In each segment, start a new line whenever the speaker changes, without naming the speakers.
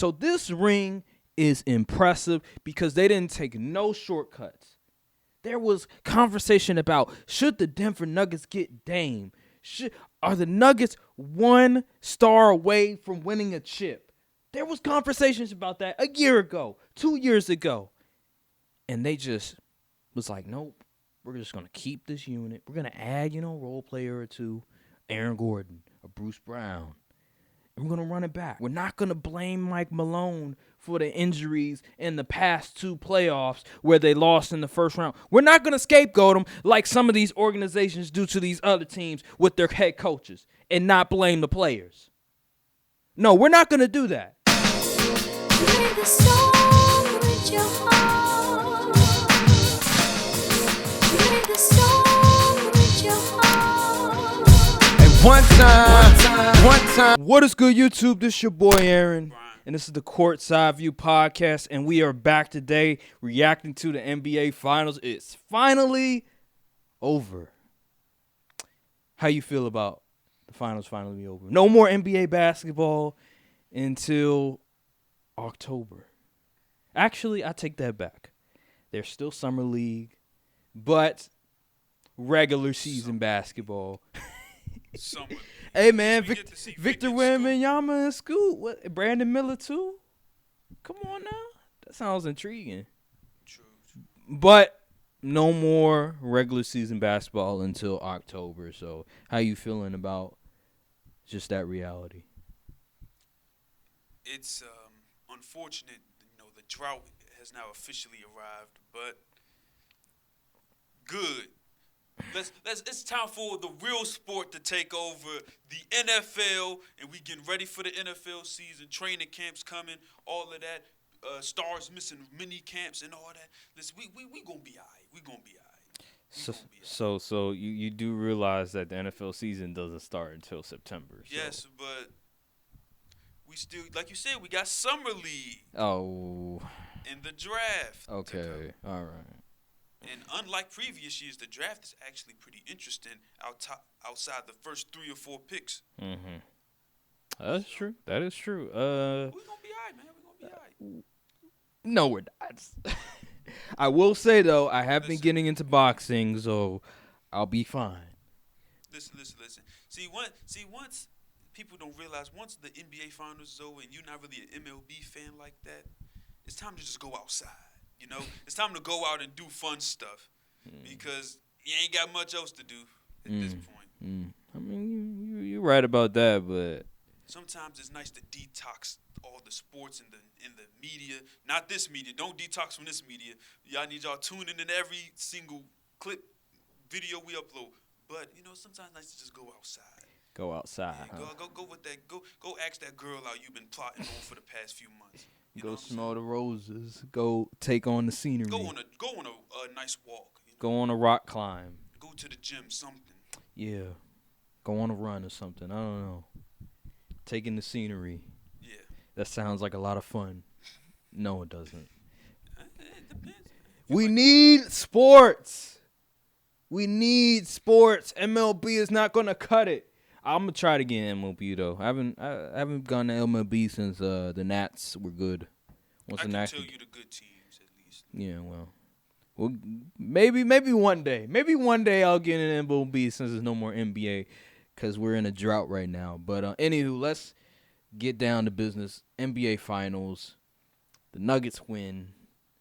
So this ring is impressive because they didn't take no shortcuts. There was conversation about, should the Denver Nuggets get Dame? Are the Nuggets 1 star away from winning a chip? There was conversations about that a year ago, 2 years ago. And they just was like, nope, we're just going to keep this unit. We're going to add, role player or two, Aaron Gordon or Bruce Brown. And we're going to run it back. We're not going to blame Mike Malone for the injuries in the past 2 playoffs where they lost in the first round. We're not going to scapegoat them like some of these organizations do to these other teams with their head coaches and not blame the players. No, we're not going to do that.
Play the song with your heart. Play the song with your heart.
And one time.
What is good, YouTube? This is your boy Aaron, and this is the Courtside View Podcast, and we are back today reacting to the NBA Finals. It's finally over. How you feel about the Finals finally over? No more NBA basketball until October. Actually, I take that back. There's still Summer League, but regular season basketball.
Summer.
Hey, man,
We get to see
Victor
Vic in
Wembanyama in school. What? Brandon Miller, too? Come on now. That sounds intriguing.
True.
But no more regular season basketball until October. So how you feeling about just that reality?
It's unfortunate, the drought has now officially arrived, but good. It's time for the real sport to take over the NFL, and we getting ready for the NFL season. Training camps coming, all of that. Stars missing mini camps and all that. Listen, we gonna be all right. We gonna be all right.
So you do realize that the NFL season doesn't start until September. So.
Yes, but we still, like you said, we got Summer League.
Oh.
And the draft.
Okay. All right.
And unlike previous years, the draft is actually pretty interesting outside the first 3 or 4 picks.
Mm-hmm. That's true. That is true.
We're going to be all right, man. We're going to be all right.
No, we're not. I will say, though, I have been getting into boxing, so I'll be fine.
Listen. See, once people don't realize, once the NBA Finals is over and you're not really an MLB fan like that, it's time to just go outside. It's time to go out and do fun stuff because you ain't got much else to do at this point.
I mean, you're right about that, but
sometimes it's nice to detox all the sports in the media. Not this media. Don't detox from this media. Y'all need y'all tuning in every single clip, video we upload. But sometimes it's nice to just go outside.
Go outside.
Yeah,
huh?
go with that. Go ask that girl out you've been plotting on for the past few months.
Go smell the roses. Go take on the scenery.
Go on a nice walk.
Go on a rock climb.
Go to the gym, something.
Yeah. Go on a run or something. I don't know. Taking the scenery.
Yeah.
That sounds like a lot of fun. No, it doesn't.
It depends.
We need sports. We need sports. MLB is not going to cut it. I'm gonna try to get in MLB though. I haven't gone to MLB since the Nats were good.
I can tell you the good teams at least.
Yeah, well, maybe one day. Maybe one day I'll get in MLB since there's no more NBA because we're in a drought right now. But anywho, let's get down to business. NBA Finals. The Nuggets win.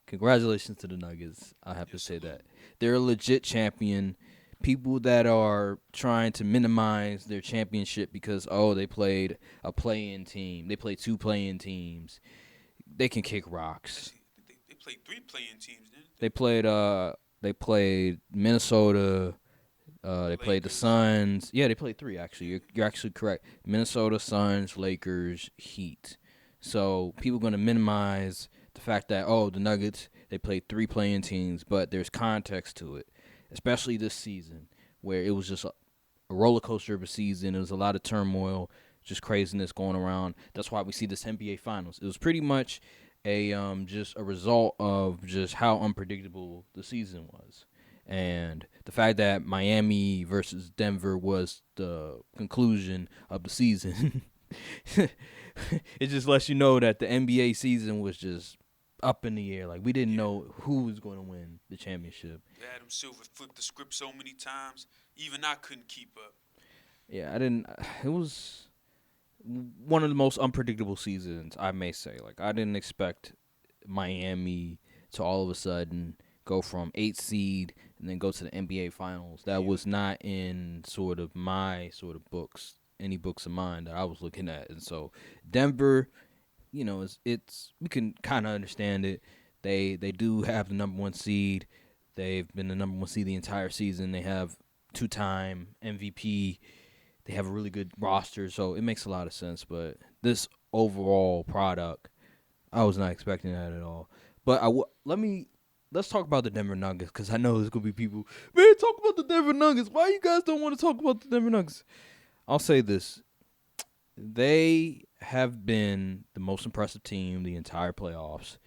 Congratulations to the Nuggets. I have to say that they're a legit champion. People that are trying to minimize their championship because, they played a play-in team. They played 2 play-in teams. They can kick rocks.
They played 3 play-in teams, didn't
they? They played Minnesota. They played the Suns. Yeah, they played 3, actually. You're actually correct. Minnesota, Suns, Lakers, Heat. So people are going to minimize the fact that, the Nuggets, they played 3 play-in teams, but there's context to it. Especially this season, where it was just a roller coaster of a season. It was a lot of turmoil, just craziness going around. That's why we see this NBA Finals. It was pretty much just a result of just how unpredictable the season was. And the fact that Miami versus Denver was the conclusion of the season it just lets you know that the NBA season was just up in the air. Like, we didn't know who was going to win the championship.
Adam Silver flipped the script so many times, even I couldn't keep up.
Yeah, I didn't. It was one of the most unpredictable seasons, I may say. Like, I didn't expect Miami to all of a sudden go from 8th seed and then go to the NBA Finals. That was not in sort of my sort of books, any books of mine that I was looking at. And so Denver, you know, it's we can kind of understand it. They do have the number 1 seed. They've been the number 1 seed the entire season. They have 2-time MVP. They have a really good roster, so it makes a lot of sense. But this overall product, I was not expecting that at all. But let's talk about the Denver Nuggets, because I know there's gonna be people, man, talk about the Denver Nuggets. Why you guys don't want to talk about the Denver Nuggets? I'll say this: they have been the most impressive team the entire playoffs.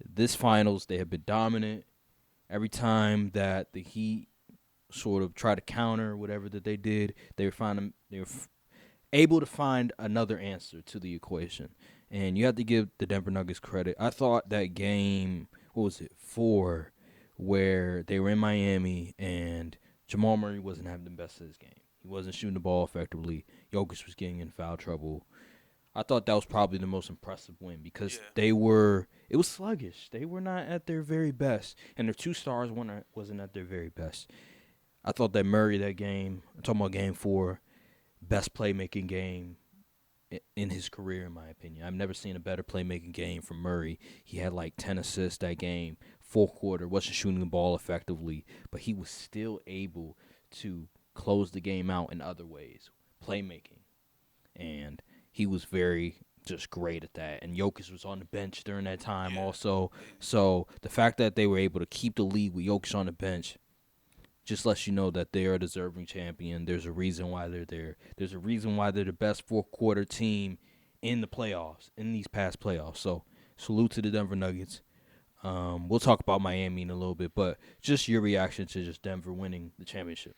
This finals, they have been dominant. Every time that the Heat sort of try to counter whatever that they did, they were able to find another answer to the equation. And you have to give the Denver Nuggets credit. I thought that game, 4, where they were in Miami and Jamal Murray wasn't having the best of his game. He wasn't shooting the ball effectively. Jokic was getting in foul trouble. I thought that was probably the most impressive win, because it was sluggish. They were not at their very best, and their 2 stars wasn't at their very best. I thought that Murray, that game, I'm talking about game 4, best playmaking game in his career, in my opinion. I've never seen a better playmaking game from Murray. He had like 10 assists that game, 4th quarter, wasn't shooting the ball effectively, but he was still able to close the game out in other ways, playmaking. And he was very just great at that. And Jokic was on the bench during that time also. So the fact that they were able to keep the lead with Jokic on the bench just lets you know that they are a deserving champion. There's a reason why they're there. There's a reason why they're the best 4th quarter team in the playoffs, in these past playoffs. So salute to the Denver Nuggets. We'll talk about Miami in a little bit, but just your reaction to just Denver winning the championship.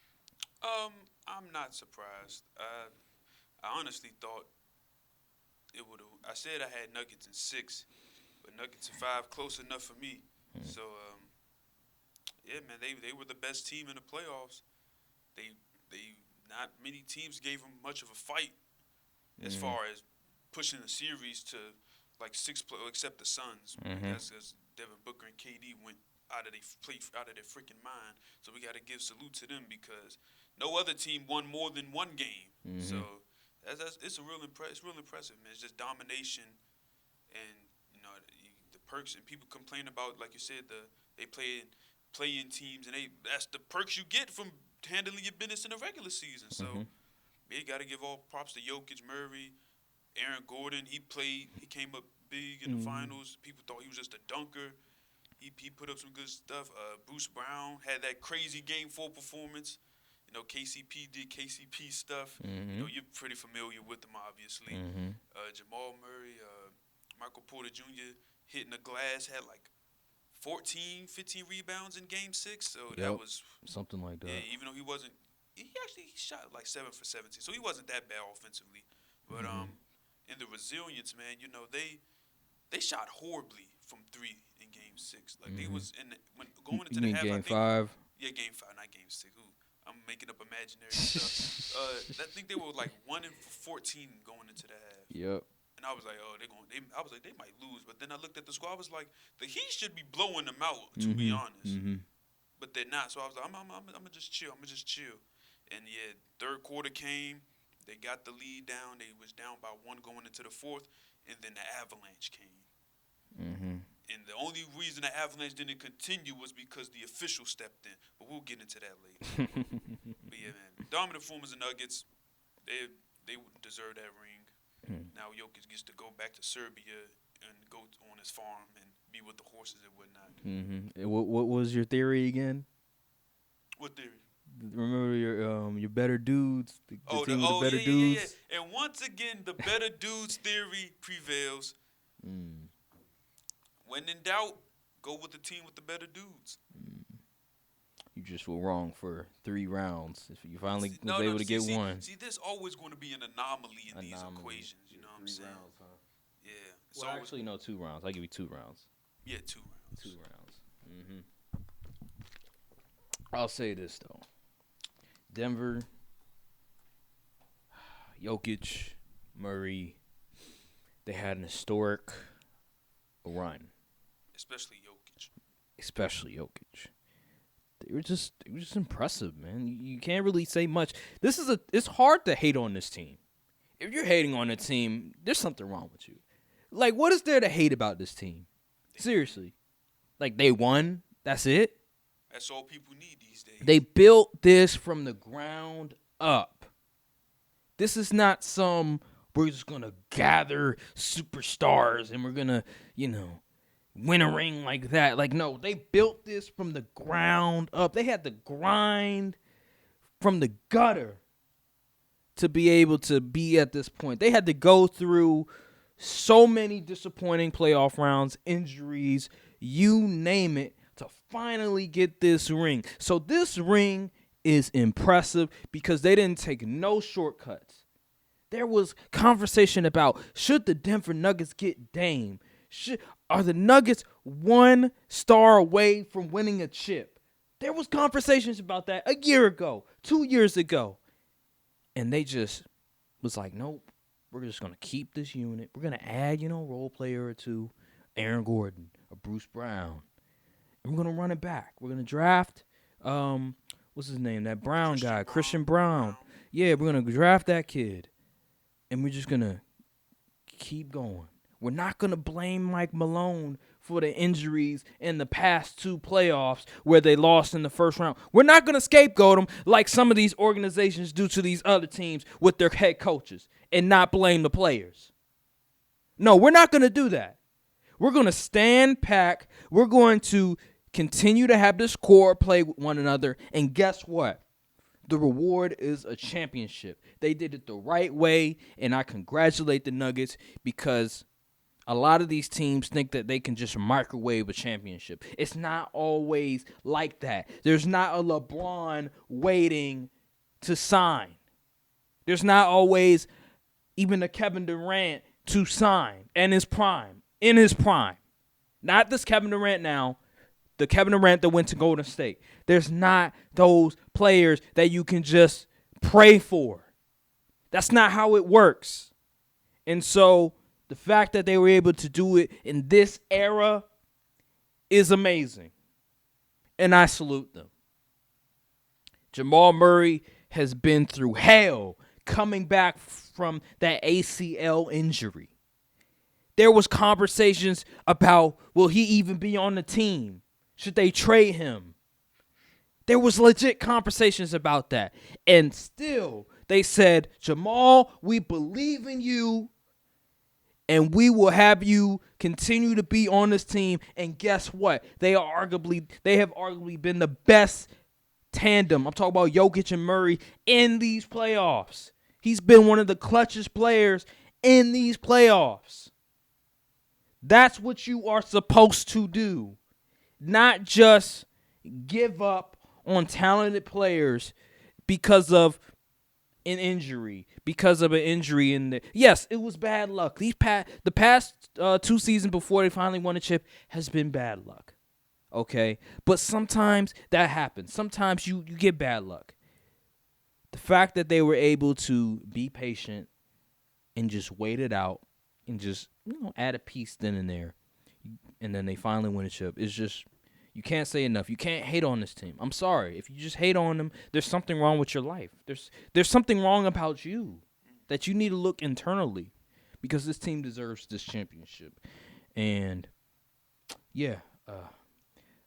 I'm not surprised. I honestly thought it would have. I said I had Nuggets in 6, but Nuggets in 5, close enough for me. So, yeah, man, they were the best team in the playoffs. They not many teams gave them much of a fight as far as pushing the series to like 6 except the Suns. That's because Devin Booker and KD went out of their freaking mind. So we got to give salute to them, because no other team won more than 1 game. So it's real impressive, man. It's just domination, and you know the perks. And people complain about, like you said, they play-in teams, and that's the perks you get from handling your business in the regular season. So you got to give all props to Jokic, Murray, Aaron Gordon. He came up big in the finals. People thought he was just a dunker. He put up some good stuff. Bruce Brown had that crazy Game 4 performance. You know, KCP did KCP stuff. You know, you're pretty familiar with them, obviously. Jamal Murray, Michael Porter Jr. hitting the glass, had like 14, 15 rebounds in Game 6. So that was
something like that.
Yeah, even though he actually shot like 7 for 17. So he wasn't that bad offensively. But in the resilience, man, you know, they shot horribly from 3 in Game 6. Like they was when going into the half.
Game 5.
Yeah, Game 5, not Game 6. Ooh, I'm making up imaginary stuff. I think they were like 1 for 14 going into the half.
Yep.
And I was like, oh, I was like, they might lose. But then I looked at the squad. I was like, the Heat should be blowing them out, to be honest. But they're not. So I was like, I'm gonna just chill. And yeah, 3rd quarter came. They got the lead down. They was down by 1 going into the 4th, and then the avalanche came. And the only reason the avalanche didn't continue was because the official stepped in. But we'll get into that later. But yeah, man, dominant performance of Nuggets. They deserve that ring. Now Jokic gets to go back to Serbia and go on his farm and be with the horses and whatnot.
What was your theory again?
What theory?
Remember your better dudes? The team with the better dudes?
Yeah. And once again, the better dudes theory prevails. When in doubt, go with the team with the better dudes.
You just were wrong for 3 rounds. If you finally was able to get one.
See, there's always going to be an anomaly in these equations. You know what I'm saying?
rounds, huh?
Yeah.
Well, actually, no, 2 rounds. I'll give you 2 rounds.
Yeah, 2 rounds.
2 rounds. Mm-hmm. I'll say this, though. Denver, Jokic, Murray, they had an historic run.
Especially Jokic.
They were just impressive, man. You can't really say much. It's hard to hate on this team. If you're hating on a team, there's something wrong with you. Like, what is there to hate about this team? Seriously. Like, they won. That's it.
That's all people need these days.
They built this from the ground up. This is not we're just going to gather superstars and we're going to, win a ring like that. Like, no, they built this from the ground up. They had to grind from the gutter to be able to be at this point. They had to go through so many disappointing playoff rounds, injuries, you name it, to finally get this ring. So this ring is impressive because they didn't take no shortcuts. There was conversation about, should the Denver Nuggets get Dame? Are the Nuggets 1 star away from winning a chip? There was conversations about that a year ago, 2 years ago. And they just was like, nope, we're just going to keep this unit. We're going to add, role player or two, Aaron Gordon or Bruce Brown. And we're going to run it back. We're going to draft, what's his name, that Brown guy, Christian Brown. Yeah, we're going to draft that kid. And we're just going to keep going. We're not going to blame Mike Malone for the injuries in the past 2 playoffs where they lost in the first round. We're not going to scapegoat them like some of these organizations do to these other teams with their head coaches and not blame the players. No, we're not going to do that. We're going to stand pat. We're going to continue to have this core play with one another. And guess what? The reward is a championship. They did it the right way, and I congratulate the Nuggets because a lot of these teams think that they can just microwave a championship. It's not always like that. There's not a LeBron waiting to sign. There's not always even a Kevin Durant to sign in his prime. Not this Kevin Durant now, the Kevin Durant that went to Golden State. There's not those players that you can just pray for. That's not how it works. And so the fact that they were able to do it in this era is amazing. And I salute them. Jamal Murray has been through hell coming back from that ACL injury. There was conversations about, will he even be on the team? Should they trade him? There was legit conversations about that. And still, they said, Jamal, we believe in you. And we will have you continue to be on this team. And guess what? They have arguably been the best tandem. I'm talking about Jokic and Murray in these playoffs. He's been one of the clutchest players in these playoffs. That's what you are supposed to do. Not just give up on talented players because of an injury. Yes, it was bad luck. The past 2 seasons before they finally won a chip has been bad luck. Okay? But sometimes that happens. Sometimes you get bad luck. The fact that they were able to be patient and just wait it out and just add a piece then and there, and then they finally win a chip, is just, you can't say enough. You can't hate on this team. I'm sorry. If you just hate on them, there's something wrong with your life. There's something wrong about you that you need to look internally, because this team deserves this championship. And yeah,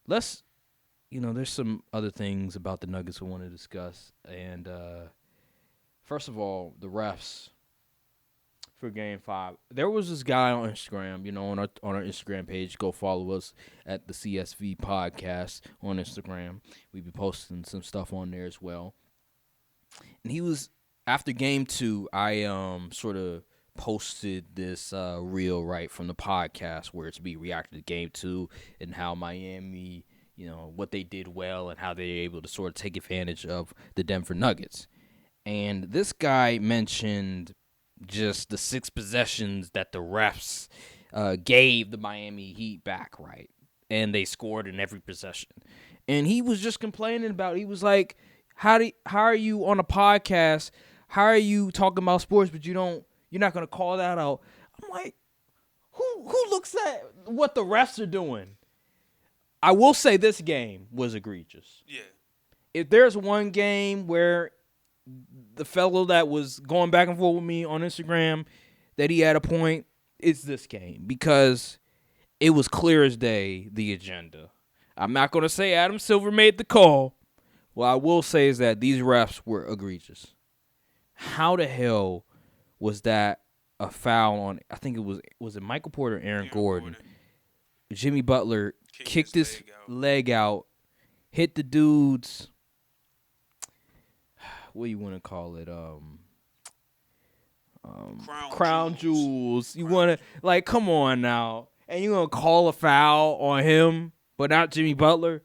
there's some other things about the Nuggets we want to discuss. And first of all, the refs for Game 5. There was this guy on Instagram, on our Instagram page. Go follow us at the CSV Podcast on Instagram. We be posting some stuff on there as well. And he was, after Game 2, I sort of posted this reel right from the podcast where it's be reacted to Game 2 and how Miami, what they did well and how they were able to sort of take advantage of the Denver Nuggets. And this guy mentioned just the 6 possessions that the refs gave the Miami Heat back, right? And they scored in every possession. And he was just complaining about it. He was like, how are you on a podcast? How are you talking about sports, but you're not going to call that out? I'm like, who looks at what the refs are doing? I will say this game was egregious.
Yeah.
If there's one game where the fellow that was going back and forth with me on Instagram that he had a point, it's this game because it was clear as day the agenda. I'm not going to say Adam Silver made the call. What I will say is that these refs were egregious. How the hell was that a foul on, I think it was Michael Porter or Aaron Gordon? Jimmy Butler kicked his leg out, hit the dude's, what do you want to call it? Crown jewels. You want to, like, come on now. And you're going to call a foul on him, but not Jimmy Butler?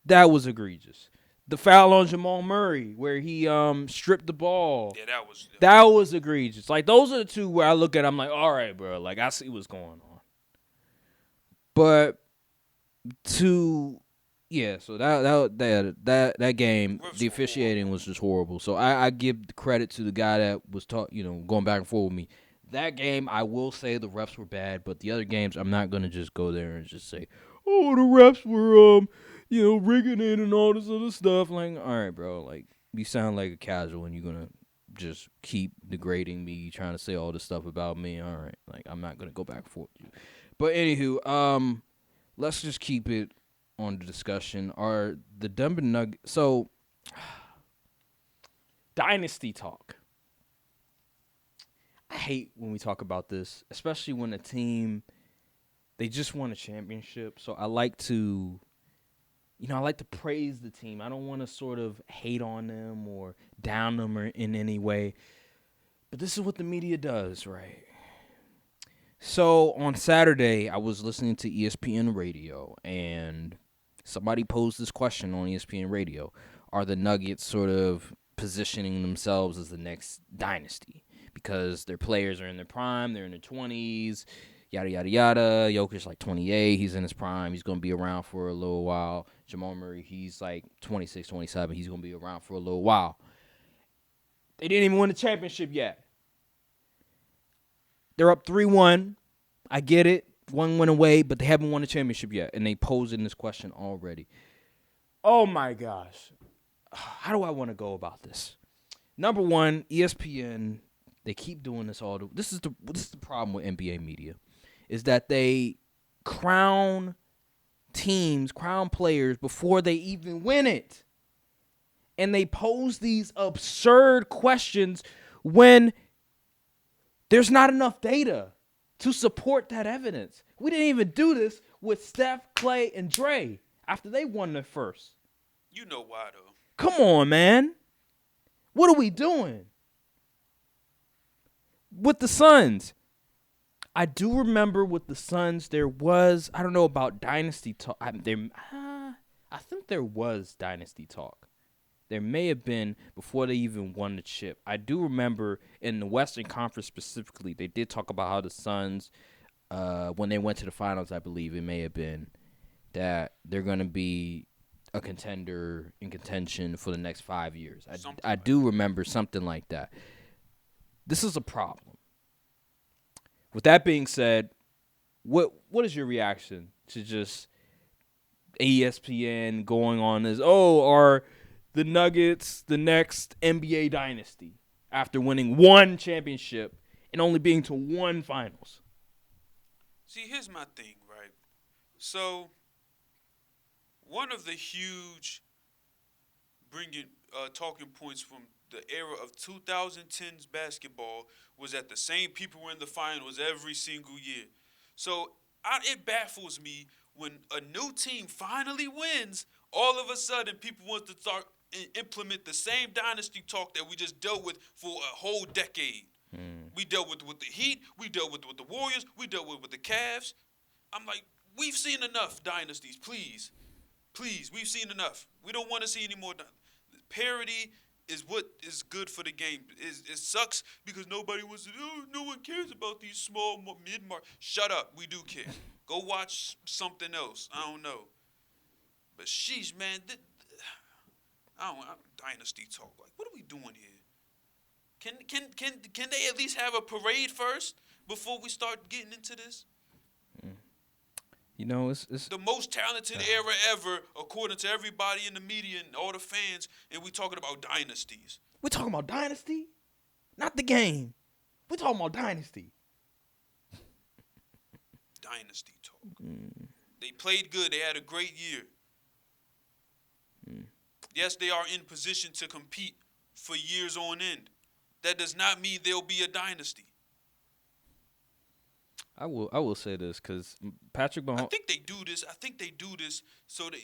That was egregious. The foul on Jamal Murray where he stripped the ball.
Yeah,
that was egregious. Like, those are the two where I look at, I'm like, all right, bro. Like, I see what's going on. But so that game, the officiating was just horrible. So I give the credit to the guy that was going back and forth with me. That game, I will say the refs were bad, but the other games, I'm not gonna just go there and just say, oh, the refs were rigging it and all this other stuff. Like, all right, bro, like, you sound like a casual and you're gonna just keep degrading me, trying to say all this stuff about me. All right, like, I'm not gonna go back and forth with you. But anywho, let's just keep it on the discussion. Are the Denver Nuggets, so dynasty talk. I hate when we talk about this, especially when a team, they just won a championship. So I like to praise the team. I don't want to sort of hate on them or down them or in any way. But this is what the media does, right? So on Saturday, I was listening to ESPN radio, and somebody posed this question on ESPN radio. Are the Nuggets sort of positioning themselves as the next dynasty? Because their players are in their prime, they're in their 20s, yada, yada, yada. Jokic like 28, he's in his prime, he's going to be around for a little while. Jamal Murray, he's like 26, 27, he's going to be around for a little while. They didn't even win the championship yet. They're up 3-1. I get it. One went away, but they haven't won the championship yet, and they posed in this question already. Oh, my gosh. How do I want to go about this? Number one, ESPN, they keep doing this all. This is the problem with NBA media, is that they crown teams, crown players before they even win it. And they pose these absurd questions when there's not enough data to support that evidence. We didn't even do this with Steph, Clay, and Dre after they won their first.
You know why, though.
Come on, man. What are we doing? With the Suns, I do remember with the Suns, there was, I don't know about dynasty talk. I think there was dynasty talk. There may have been before they even won the chip. I do remember in the Western Conference specifically, they did talk about how the Suns, when they went to the finals, I believe it may have been, that they're going to be a contender in contention for the next 5 years. I do remember something like that. This is a problem. With that being said, what is your reaction to just ESPN going on this? Oh, are the Nuggets the next NBA dynasty after winning one championship and only being to one finals?
See, here's my thing, right? So, one of the huge talking points from the era of 2010's basketball was that the same people were in the finals every single year. So it baffles me when a new team finally wins, all of a sudden people want to start and implement the same dynasty talk that we just dealt with for a whole decade. We dealt with the Heat, we dealt with the Warriors, we dealt with the Cavs. I'm like, we've seen enough dynasties, please. Please, we've seen enough. We don't want to see any more parity. is what is good for the game. It sucks because nobody wants to. Oh, no one cares about these small mid-market. Shut up. We do care. Go watch something else. I don't know. But sheesh, man. Dynasty talk. Like, what are we doing here? Can they at least have a parade first before we start getting into this?
You know, it's
the most talented era ever, according to everybody in the media and all the fans, and we talking about dynasties.
We're talking about dynasty, not the game. We're talking about dynasty.
Dynasty talk. They played good. They had a great year. Yes, they are in position to compete for years on end. That does not mean they'll be a dynasty.
I will say this because Patrick Mahomes.
I think they do this so that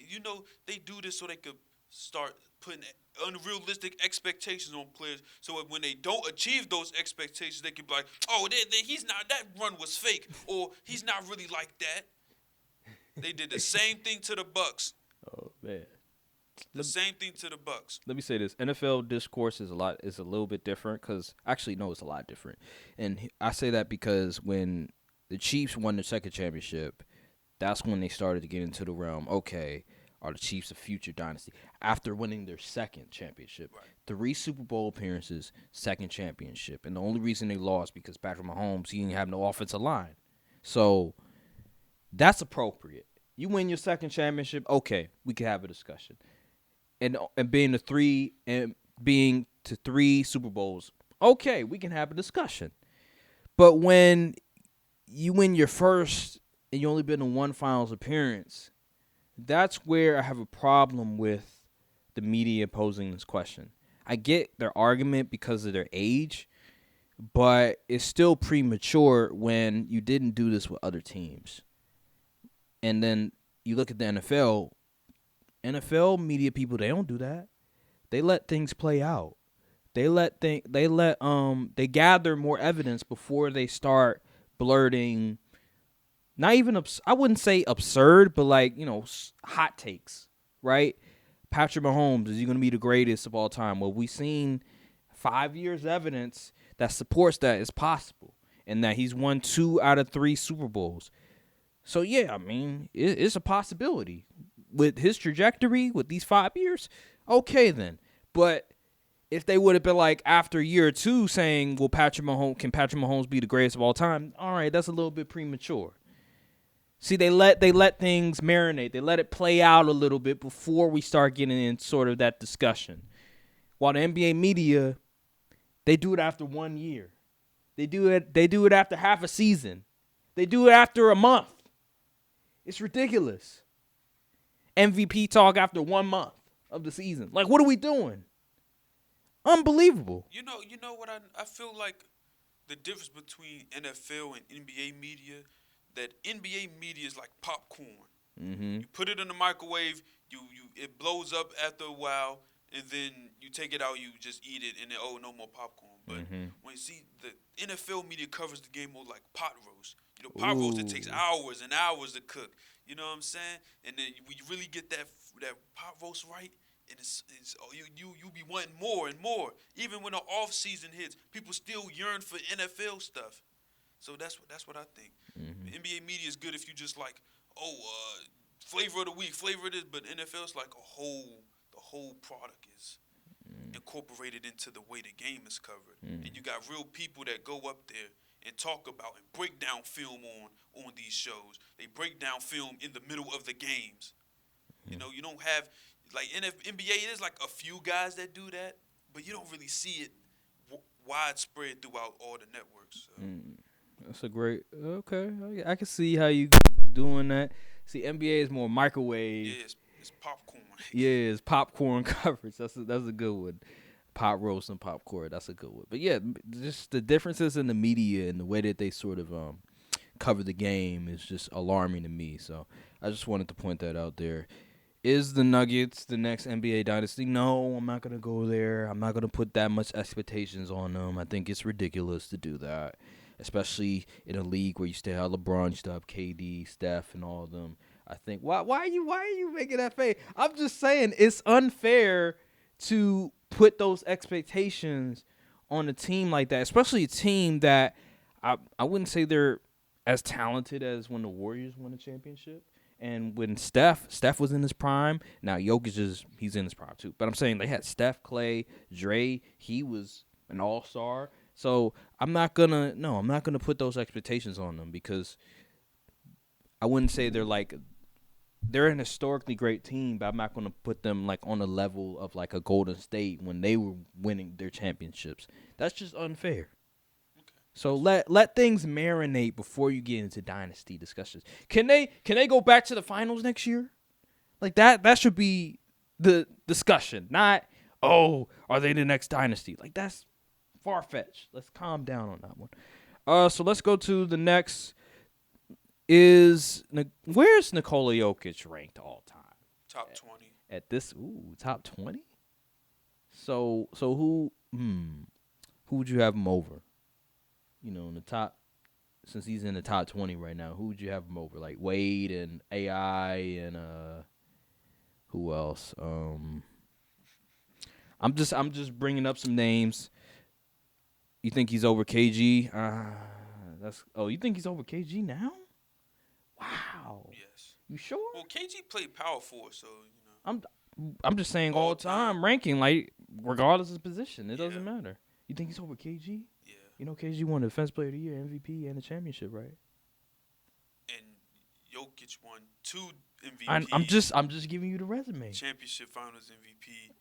they do this so they could start putting unrealistic expectations on players. So that when they don't achieve those expectations, they can be like, "Oh, he's not. That run was fake, or he's not really like that." They did the same thing to the Bucks.
Oh man.
The same thing to the Bucks.
Let me say this: NFL discourse is a little bit different because actually no, it's a lot different, and I say that because when the Chiefs won the second championship, that's when they started to get into the realm. Okay, are the Chiefs a future dynasty after winning their second championship?
Right.
3 Super Bowl appearances, second championship, and the only reason they lost because Patrick Mahomes, he didn't have no offensive line, so that's appropriate. You win your second championship, okay, we can have a discussion. And being to 3 Super Bowls, okay, we can have a discussion. But when you win your first and you only been in 1 finals appearance, that's where I have a problem with the media posing this question. I get their argument because of their age, but it's still premature when you didn't do this with other teams. And then you look at the NFL media people, they don't do that. They let things play out. They gather more evidence before they start blurting. Not even I wouldn't say absurd, but hot takes, right? Patrick Mahomes, is he going to be the greatest of all time? Well, we've seen 5 years evidence that supports that it's possible, and that he's won 2 out of 3 Super Bowls. So yeah, I mean, it's a possibility. With his trajectory, with these 5 years, okay then. But if they would have been like after year 2 saying, "Well, can Patrick Mahomes be the greatest of all time?" All right, that's a little bit premature. See, they let things marinate. They let it play out a little bit before we start getting in sort of that discussion. While the NBA media, they do it after 1 year. They do it after half a season. They do it after a month. It's ridiculous. MVP talk after 1 month of the season. Like, what are we doing? Unbelievable.
You know what I feel like the difference between NFL and NBA media, that NBA media is like popcorn.
Mm-hmm.
You put it in the microwave, it blows up after a while, and then you take it out, you just eat it, and then, no more popcorn. But when you see the NFL media covers the game more like pot roast. Pot roast, it takes hours and hours to cook. You know what I'm saying? And then when you really get that pot roast right, and you be wanting more and more. Even when the off season hits, people still yearn for NFL stuff. So that's what I think. Mm-hmm. NBA media is good if you just like, flavor of the week, flavor of this, but NFL is like the whole product is incorporated into the way the game is covered. And you got real people that go up there and talk about and break down film on these shows. They break down film in the middle of the games. You don't have, like, NBA, there's like a few guys that do that, but you don't really see it widespread throughout all the networks. So.
That's a great, okay. I can see how you doing that. See, NBA is more microwave.
Yeah, it's popcorn.
Yeah, it's popcorn coverage. That's a good one. Pot roast and popcorn. That's a good one. But yeah, just the differences in the media and the way that they sort of cover the game is just alarming to me. So I just wanted to point that out there. Is the Nuggets the next NBA dynasty? No, I'm not going to go there. I'm not going to put that much expectations on them. I think it's ridiculous to do that, especially in a league where you still have LeBron, you still have KD, Steph, and all of them. I think why are you making that face? I'm just saying it's unfair to put those expectations on a team like that, especially a team that I wouldn't say they're as talented as when the Warriors won a championship. And when Steph was in his prime, now Jokic he's in his prime too. But I'm saying they had Steph, Clay, Dre. He was an all-star. So I'm not gonna put those expectations on them because I wouldn't say they're an historically great team, but I'm not gonna put them like on the level of like a Golden State when they were winning their championships. That's just unfair. So let things marinate before you get into dynasty discussions. Can they go back to the finals next year? Like that should be the discussion, not are they the next dynasty? Like that's far fetched. Let's calm down on that one. So let's go to the next. Where's Nikola Jokic ranked all time?
Top 20.
At this top 20? So who would you have him over? You know, in the top, since he's in the top 20 right now, who would you have him over? Like Wade and AI and who else? I'm just bringing up some names. You think he's over KG? You think he's over KG now? Wow.
Yes.
You sure?
Well, KG played power forward, so you know.
I'm just saying all time ranking, like regardless of position, it doesn't matter. You think he's over KG?
Yeah.
You know, KG won the Defense Player of the Year, MVP, and the championship, right?
And Jokic won 2 MVPs.
I'm just giving you the resume.
Championship Finals MVP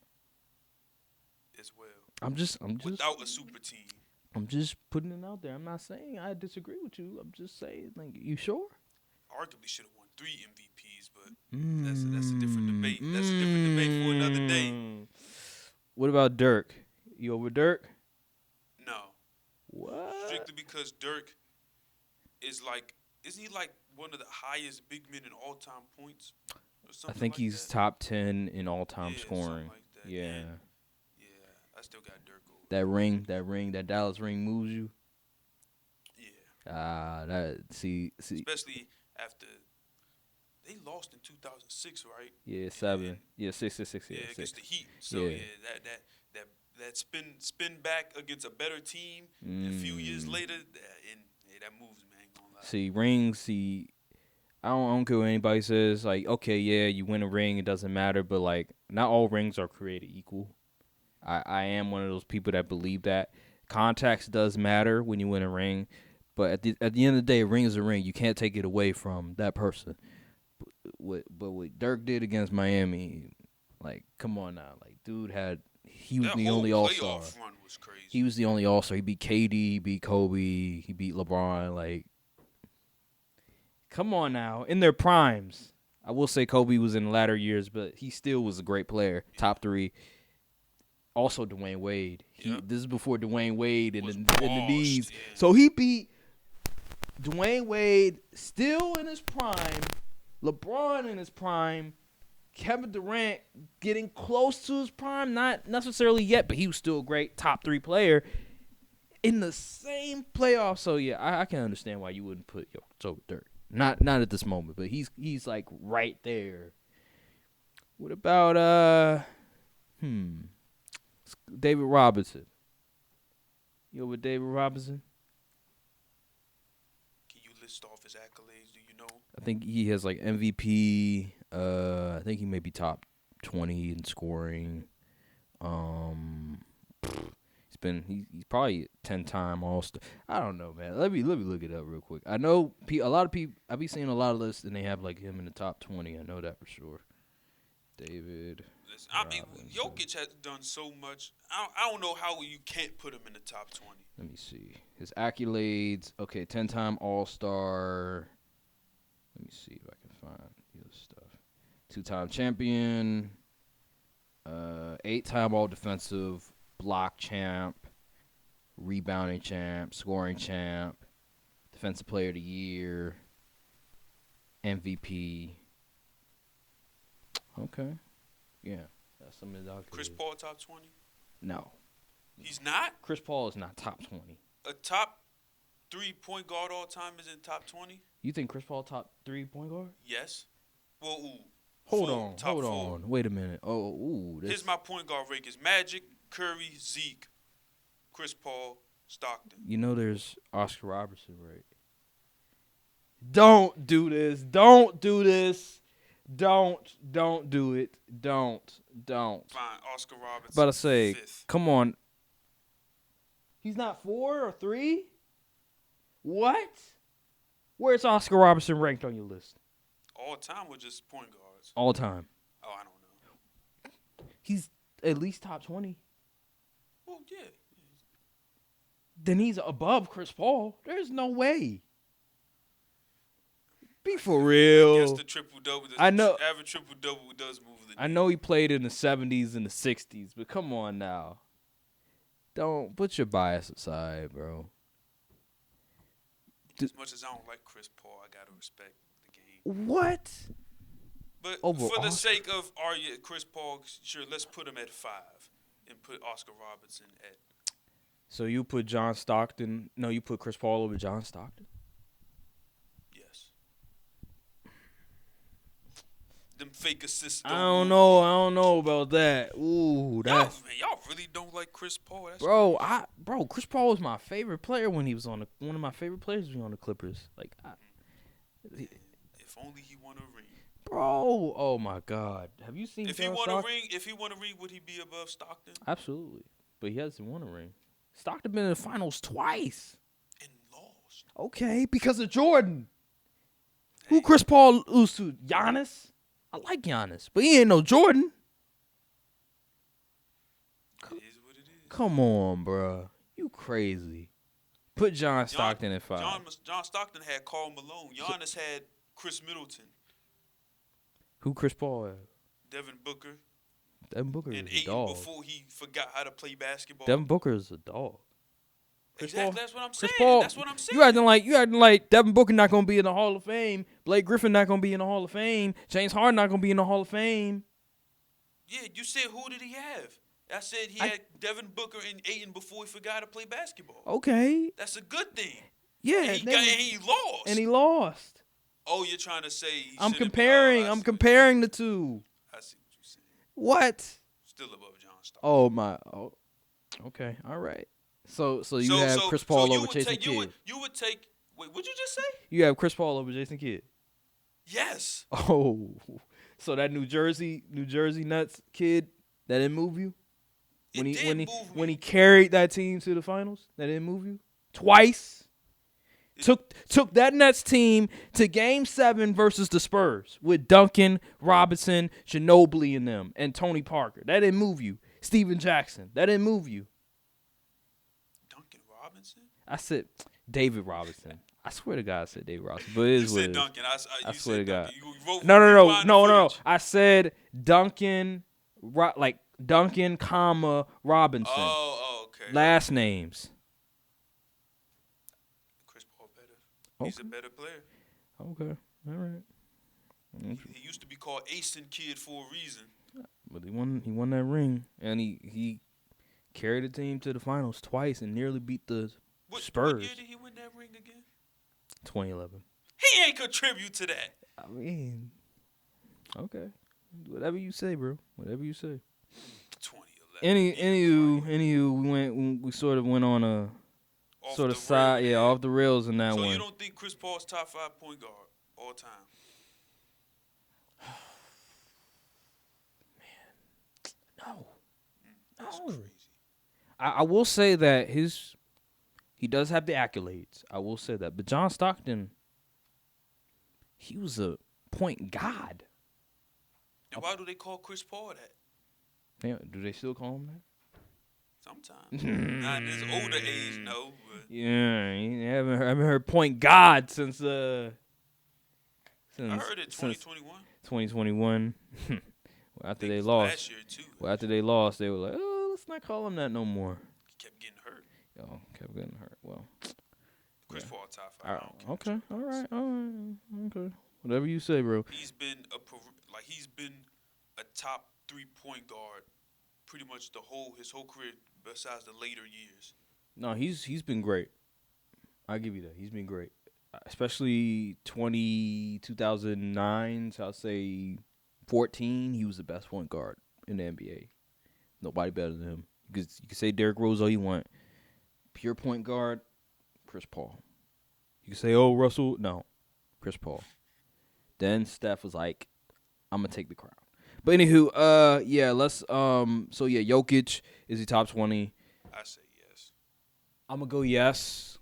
as well.
I'm just
without a super team.
I'm just putting it out there. I'm not saying I disagree with you. I'm just saying, like, you sure?
Arguably should have won 3 MVPs, but that's a different debate. That's a different debate for another day.
What about Dirk? You over Dirk?
No.
What?
Strictly because Dirk isn't he like one of the highest big men in all-time points? Or something
I think
like
he's
that?
top 10 in all-time
Yeah,
scoring.
something like that.
Yeah.
Yeah, I still got Dirk over.
That Dallas ring moves you.
Yeah.
See.
Especially after they lost in 2006, right?
Yeah, 7. Yeah, 6.
Yeah,
Yeah,
against the Heat. So
Yeah.
that spin back against a better team a few years later, that moves, man. Ain't gonna lie.
See, rings. I don't care what anybody says. Like, okay, yeah, you win a ring, it doesn't matter. But like, not all rings are created equal. I am one of those people that believe that context does matter when you win a ring. But at the end of the day, a ring is a ring. You can't take it away from that person. But what Dirk did against Miami, like, come on now, like, he was the only All-Star.
Playoff run was crazy.
He was the only All-Star. He beat KD, he beat Kobe, he beat LeBron. Like, come on now, in their primes. I will say Kobe was in the latter years, but he still was a great player. Yeah. Top 3. Also, Dwayne Wade. This is before Dwayne Wade in the knees. Yeah. So he beat Dwayne Wade still in his prime, LeBron in his prime, Kevin Durant getting close to his prime, not necessarily yet, but he was still a great top 3 player in the same playoffs. So yeah, I can understand why you wouldn't put Jokic over Dirk. Not at this moment, but he's like right there. What about David Robinson? You over David Robinson?
Can you list off his accolades? Do you know?
I think he has like MVP. I think he may be top 20 in scoring. He's probably 10-time All-Star. I don't know, man. Let me look it up real quick. I know a lot of people. I be seeing a lot of lists and they have like him in the top 20. I know that for sure. David.
Listen, I mean, Jokic has done so much. I don't know how you can't put him in the top 20.
Let me see his accolades. Okay, 10-time All-Star. Let me see if I can find his stuff. 2-time champion. 8-time All-Defensive. Block champ. Rebounding champ. Scoring champ. Defensive Player of the Year. MVP. Okay. Yeah. That's some of the accolades.
Chris Paul top 20?
No.
He's not?
Chris Paul is not top 20.
A top 3 point guard all time is in top 20?
You think Chris Paul top 3 point guard?
Yes. Well, Top four.
Wait a minute. Oh, ooh.
Here's my point guard rankings: Magic, Curry, Zeke, Chris Paul, Stockton.
You know there's Oscar Robertson, right? Don't do this. Don't do this. Don't do it. Don't.
Fine, Oscar Robertson.
About to say,
5th.
come on. He's not 4 or 3? What? Where's Oscar Robertson ranked on your list?
All time or just point guards?
All time.
Oh, I don't know.
He's at least top 20.
Well, yeah.
Then he's above Chris Paul. There's no way. Be for real.
I guess the triple-double.
I know.
Average triple-double does move the
I know he played in the 70s and the 60s, but come on now. Don't put your bias aside, bro.
As much as I don't like Chris Paul, I got to respect the game.
What?
But
Over
for the
Oscar?
sake of Chris Paul, sure, let's put him at 5 and put Oscar Robertson at.
So you put John Stockton. No, you put Chris Paul over John Stockton?
Yes. Them fake assists.
I don't know about that. Ooh, that's
Y'all really don't like Chris Paul. That's
bro, Chris Paul was my favorite player when he was on one of my favorite players was on the Clippers. Like,
if only he won a ring.
bro, oh my God, have you seen?
If he won a ring, would he be above Stockton?
Absolutely, but he hasn't won a ring. Stockton been in the finals twice.
And lost.
Okay, because of Jordan. Who Chris Paul lose to? Giannis. I like Giannis, but he ain't no Jordan.
It is what it is.
Come on, bro. You crazy. Put John Stockton at 5.
John Stockton had Karl Malone. Giannis had Chris Middleton.
Who Chris Paul had?
Devin Booker.
Devin Booker
And
is a
Ayton
dog.
before he forgot how to play basketball.
Devin Booker is a dog. Chris
Exactly.
Paul-
That's what I'm
Chris
saying.
Paul,
That's what I'm saying.
You acting like Devin Booker not gonna be in the Hall of Fame. Blake Griffin not gonna be in the Hall of Fame. James Harden not gonna be in the Hall of Fame.
Yeah, you said who did he have? I said he had Devin Booker and Ayton before he forgot how to play basketball.
Okay.
That's a good thing.
Yeah.
And he lost.
And he lost.
Oh, you're trying to say
I'm comparing the two.
I see what you're saying.
What?
Still above John Stockton.
Oh my. Oh. Okay. All right. So you have Chris Paul over Jason Kidd.
You would take. Wait, what'd you just say?
You have Chris Paul over Jason Kidd.
Yes.
Oh. So that New Jersey Nuts kid that didn't move you? When he carried that team to the finals, that didn't move you? Twice? Took that Nets team to Game 7 versus the Spurs with Duncan, Robinson, Ginobili and them, and Tony Parker. That didn't move you. Steven Jackson. That didn't move you.
Duncan Robinson?
I said David Robinson. I swear to God I said David Robinson. But it is what it is.
Duncan.
I swear to God.
You wrote
No. I said Duncan, comma, Robinson.
Oh, okay.
Last names.
Chris Paul better. He's a better player.
Okay. All right.
He used to be called Asen Kid for a reason.
But he won that ring, and he carried the team to the finals twice and nearly beat the Spurs.
What year did he win that ring again?
2011.
He ain't contribute to that.
I mean, okay, whatever you say, bro. Whatever you say.
2011.
Anywho, we sort of went on a
Off
sort of
the
side,
rail,
off the rails in that
so
one.
you don't think Chris Paul's top 5 point guard all time?
No.
That's
No.
crazy.
I will say that he does have the accolades. I will say that. But John Stockton, he was a point god.
And why do they call Chris Paul that?
Yeah, do they still call him that?
Sometimes. Not in his older age, no. But
Yeah, I haven't heard point god since
I heard it 2021.
2021. Well, after
I think
they
it was
lost.
last year too.
Well, after they lost, they were like, "Oh, let's not call him that no more."
He kept getting hurt.
Yo, kept getting hurt. Well,
Chris Paul top 5.
all
I
right,
don't care
okay,
what you
all
say.
right, okay. Whatever you say, bro.
He's been a top 3 point guard pretty much his whole career besides the later years.
No, he's been great. I'll give you that. He's been great. Especially 2009, so I'll say 14, he was the best point guard in the NBA. Nobody better than him. You could say Derrick Rose all you want. Pure point guard, Chris Paul. You could say, oh, Russell. No, Chris Paul. Then Steph was like, I'm going to take the crown. But anywho, yeah, Jokic, is he top 20?
I say yes.
I'm going to go yes.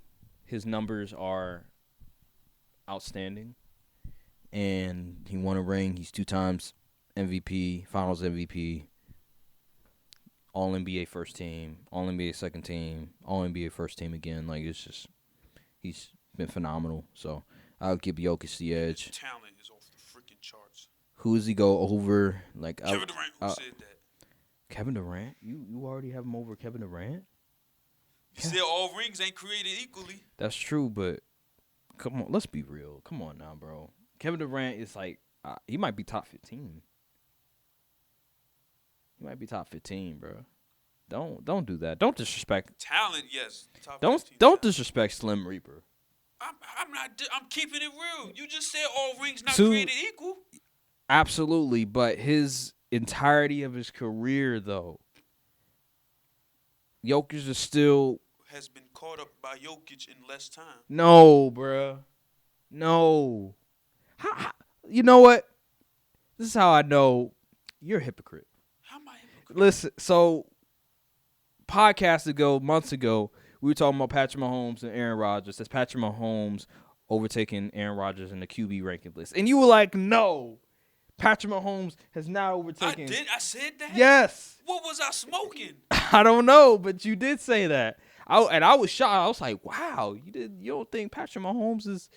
His numbers are outstanding. And he won a ring. He's 2 times MVP, Finals MVP, All NBA first team, All NBA second team, All NBA first team again. Like, it's just, he's been phenomenal. So I'll give Jokic the edge.
His talent is off the freaking charts.
Who does he go over? Like
Kevin Durant, who said that?
Kevin Durant? You already have him over Kevin Durant?
You said all rings ain't created equally.
That's true, but come on, let's be real. Come on now, bro. Kevin Durant is like, he might be top 15. He might be top 15, bro. Don't do that. Don't disrespect.
Talent, yes. Top
Don't
15
don't
talent.
disrespect Slim Reaper.
I'm not. I'm keeping it real. You just said all rings not
Two-
created equal.
Absolutely, but his entirety of his career, though, Jokic is still
Has been caught up by Jokic in less time.
no, bruh. No. You know what? This is how I know you're a hypocrite.
How am I hypocrite?
Listen, so months ago, we were talking about Patrick Mahomes and Aaron Rodgers. That's Patrick Mahomes overtaking Aaron Rodgers in the QB ranking list. And you were like, no. Patrick Mahomes has now overtaken.
I did. I said that.
Yes.
What was I smoking?
I don't know, but you did say that. I was shocked. I was like, wow, you don't think Patrick Mahomes is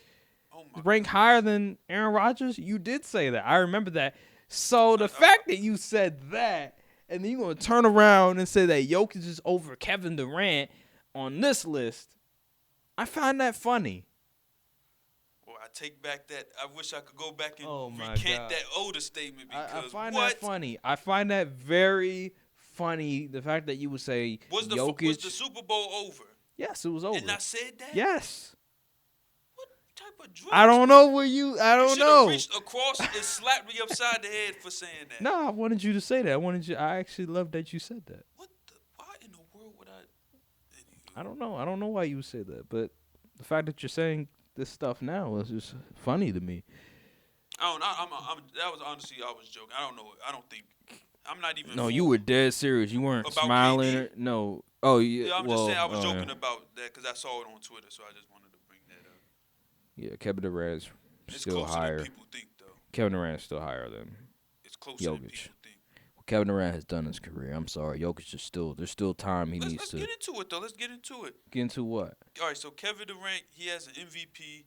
Oh my
ranked higher than Aaron Rodgers? You did say that. I remember that. So the fact that you said that, and then you're going to turn around and say that Jokic is over Kevin Durant on this list, I find that funny.
Well, I take back that. I wish I could go back and
Oh my
recant
God.
that older statement because
I find
what?
that funny. I find that very funny. The fact that you would say
Was the Super Bowl over?
Yes, it was over.
And I said that?
Yes.
What type of drugs?
I don't know where you. I
You
don't
should have
know.
reached across and slapped me upside the head for saying that.
No, I wanted you to say that. I actually love that you said that.
What the? Why in the world would I?
I don't know. I don't know why you would say that, but the fact that you're saying this stuff now is just funny to me.
I don't know. That was honestly, I was joking. I don't know. I don't think. I'm not even.
No, you were dead serious. You weren't
About
smiling.
KD?
No. Oh, yeah.
Yeah, I'm
well,
just saying I was
yeah.
joking about that because I saw it on Twitter, so I just wanted to bring that up.
Yeah, Kevin Durant is
It's
still
closer
higher.
than people think, though.
Kevin Durant is still higher than
It's closer than
Jokic.
people think.
what Kevin Durant has done in his career. I'm sorry. Jokic is still. There's still time he needs
Let's
to
get into it, though. Let's get into it.
get into what?
All right, so Kevin Durant, he has an MVP.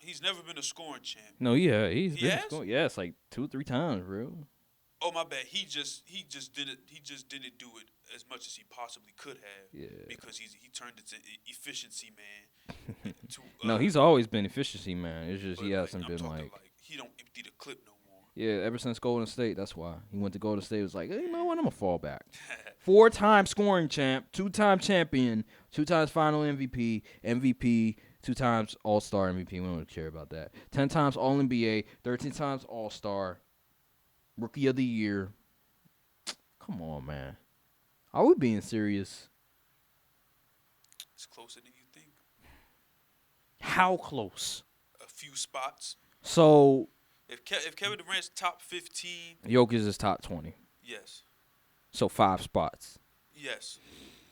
He's never been a scoring champ.
No, yeah, he's
He
been
has?
scoring. Yeah, it's like 2 or 3 times, bro.
Oh my bad. He just did it. He just didn't do it as much as he possibly could have.
Yeah.
Because he turned into efficiency man. To,
No, he's always been efficiency, man. It's just
but,
he hasn't
I'm
been
talking
like.
he don't empty the clip no more.
Yeah, ever since Golden State, that's why. He went to Golden State, was like, hey, you know what, I'm going to fall back. 4-time scoring champ, 2-time champion, 2 times final MVP, 2 times All-Star MVP. We don't care about that. 10 times All-NBA, 13 times All-Star, Rookie of the Year. Come on, man. Are we being serious?
It's closer than you think.
How close?
A few spots.
So,
If Kevin Durant's top 15,
Jokic is top 20.
yes.
So, 5 spots.
Yes.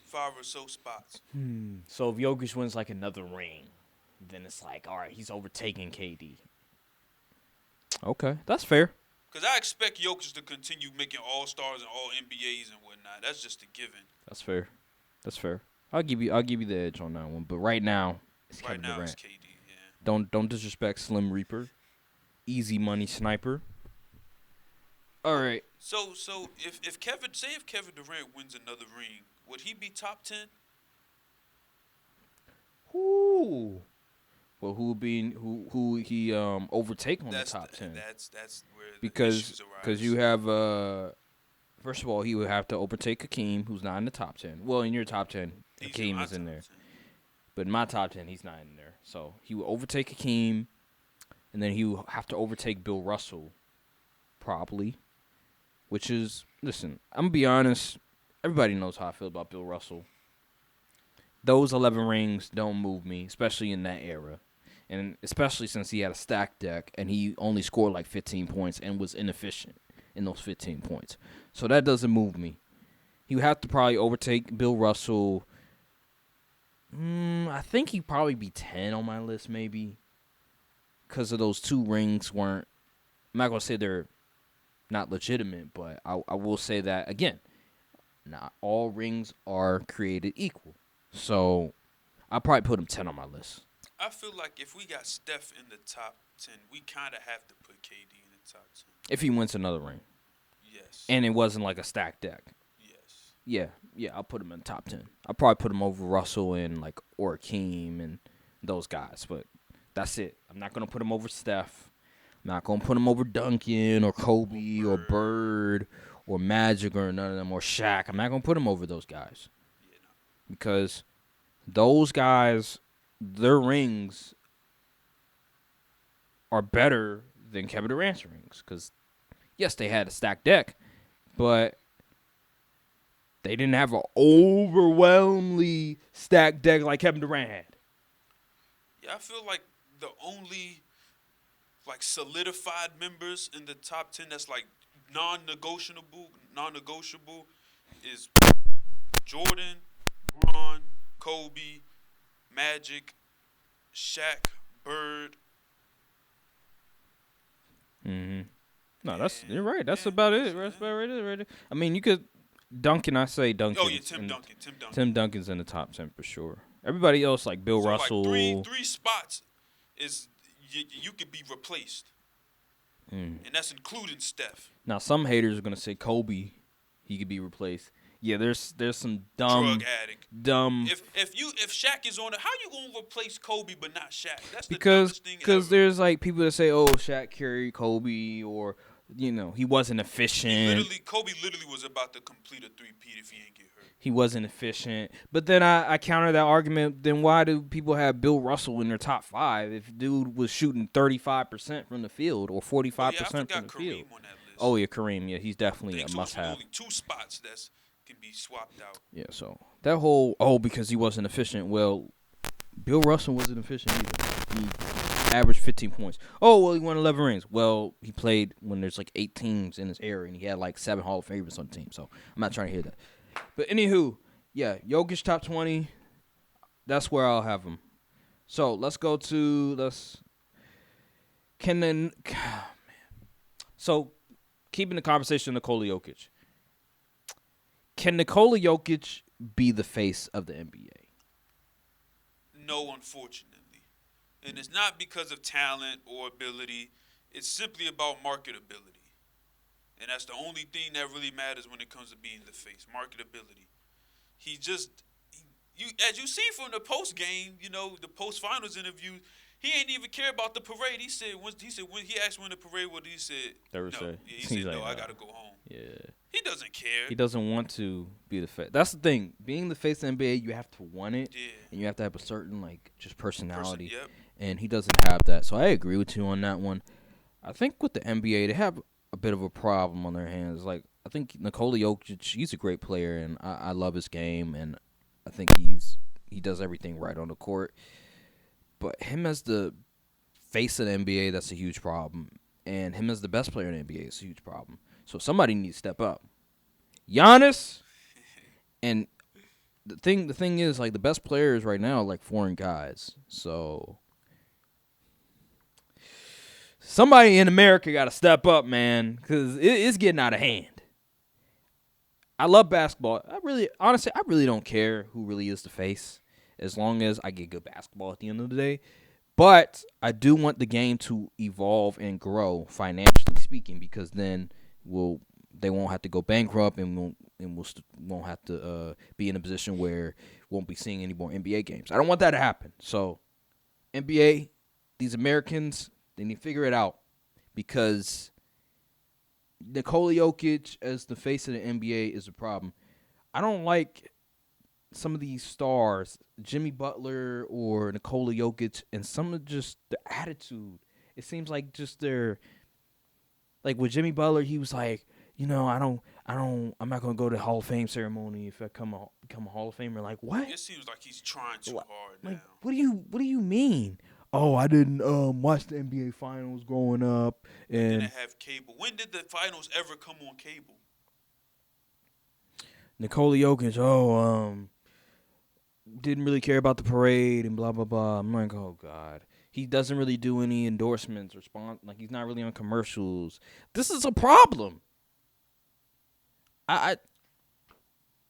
5 or so spots.
So, if Jokic wins, like, another ring, then it's like, all right, he's overtaking KD. Okay, that's fair.
Because I expect Jokic to continue making All-Stars and All-NBAs and whatnot. That's just a given.
That's fair. That's fair. I'll give you the edge on that one. But right now, it's
Right
Kevin
now
Durant.
it's KD, yeah.
Don't disrespect Slim Reaper. Easy money sniper. All right.
So if Kevin Durant wins another ring, would he be top 10?
Who? Well, who he overtake on the top 10?
That's where the
Because
issues arise.
you have first of all, he would have to overtake Hakeem, who's not in the top 10. Well, in your top 10,
He's
Hakeem
my
is in
top
there.
10.
But in my top 10, he's not in there. So he would overtake Hakeem, and then he would have to overtake Bill Russell probably. Which is, listen, I'm going to be honest. Everybody knows how I feel about Bill Russell. Those 11 rings don't move me, especially in that era. And especially since he had a stacked deck and he only scored like 15 points and was inefficient in those 15 points. So that doesn't move me. He would have to probably overtake Bill Russell. I think he'd probably be 10 on my list maybe. Because of those 2 rings weren't, I'm not going to say they're not legitimate, but I will say that, again, not all rings are created equal. So I'll probably put him 10 on my list.
I feel like if we got Steph in the top 10, we kind of have to put KD in the top 10.
If he wins another ring.
Yes.
And it wasn't like a stacked deck.
Yes.
Yeah, I'll put him in the top 10. I'll probably put him over Russell and like Orkeem and those guys, but that's it. I'm not going to put him over Steph. I'm not going to put him over Duncan or Kobe or Bird or Magic or none of them or Shaq. I'm not going to put him over those guys.
Yeah, no.
Because those guys, their rings are better than Kevin Durant's rings. Because, yes, they had a stacked deck, but they didn't have an overwhelmingly stacked deck like Kevin Durant had.
Yeah, I feel like the only like solidified members in the top 10 that's like non-negotiable is Jordan, Bron, Kobe, Magic, Shaq, Bird.
No, you're right. That's about it. That's about it. Right. I mean, you could Duncan. I say Duncan.
Oh yeah, Tim Duncan.
Tim Duncan's in the top 10 for sure. Everybody else like Bill Russell.
Like three spots is you could be replaced, and that's including Steph.
Now some haters are gonna say Kobe, he could be replaced. Yeah, there's some dumb
drug addict. If Shaq is on it, how you gonna replace Kobe but not Shaq? That's the dumbest thing ever.
Because there's like people that say, oh, Shaq carried Kobe, or he wasn't efficient.
Kobe literally was about to complete a three-peat if he ain't get hurt.
He wasn't efficient. But then I counter that argument. Then why do people have Bill Russell in their top 5 if dude was shooting 35% from the field or 45% from the field?
On that list.
Oh yeah, Kareem. Yeah, he's definitely a must-have.
Only 2 spots that can be swapped out.
Yeah, so that whole because he wasn't efficient. Well, Bill Russell wasn't efficient either. He averaged 15 points. Oh, well, he won 11 rings. Well, he played when there's like 8 teams in his area, and he had like 7 Hall of Famers on the team. So I'm not trying to hear that. But anywho, yeah, Jokic top 20. That's where I'll have him. So let's go to So keeping the conversation, Nikola Jokic. Can Nikola Jokic be the face of the NBA?
No, unfortunately. And it's not because of talent or ability. It's simply about marketability. And that's the only thing that really matters when it comes to being the face, marketability. As you see from the post game, the post finals interview, he ain't even care about the parade. He said when he asked when the parade was, he said
Thursday.
no. Yeah, he said
like,
no, I gotta go home.
Yeah.
He doesn't care.
He doesn't want to be the face. That's the thing. Being the face of the NBA, you have to want it.
Yeah.
And you have to have a certain just personality.
Yep.
And he doesn't have that. So I agree with you on that one. I think with the NBA, they have a bit of a problem on their hands. I think Nikola Jokic, he's a great player, and I love his game, and I think he does everything right on the court. But him as the face of the NBA, that's a huge problem. And him as the best player in the NBA is a huge problem. So somebody needs to step up. Giannis, and the thing is, the best players right now are foreign guys. So somebody in America got to step up, man, because it's getting out of hand. I love basketball. Honestly, I really don't care who really is the face, as long as I get good basketball at the end of the day. But I do want the game to evolve and grow, financially speaking, because then they won't have to go bankrupt, and won't have to be in a position where we won't be seeing any more NBA games. I don't want that to happen. So NBA, these Americans, they need to figure it out, because Nikola Jokic as the face of the NBA is a problem. I don't like some of these stars, Jimmy Butler or Nikola Jokic, and some of just the attitude. It seems like just Like with Jimmy Butler, he was like, I'm not gonna go to the Hall of Fame ceremony if I become a Hall of Famer. Like what?
It seems like he's trying too hard
Like
now.
what do you mean? Oh, I didn't watch the NBA Finals growing up,
And
and
didn't have cable. When did the finals ever come on cable?
Nikola Jokic, didn't really care about the parade and blah blah blah. I'm like, oh god, he doesn't really do any endorsements or like he's not really on commercials. This is a problem.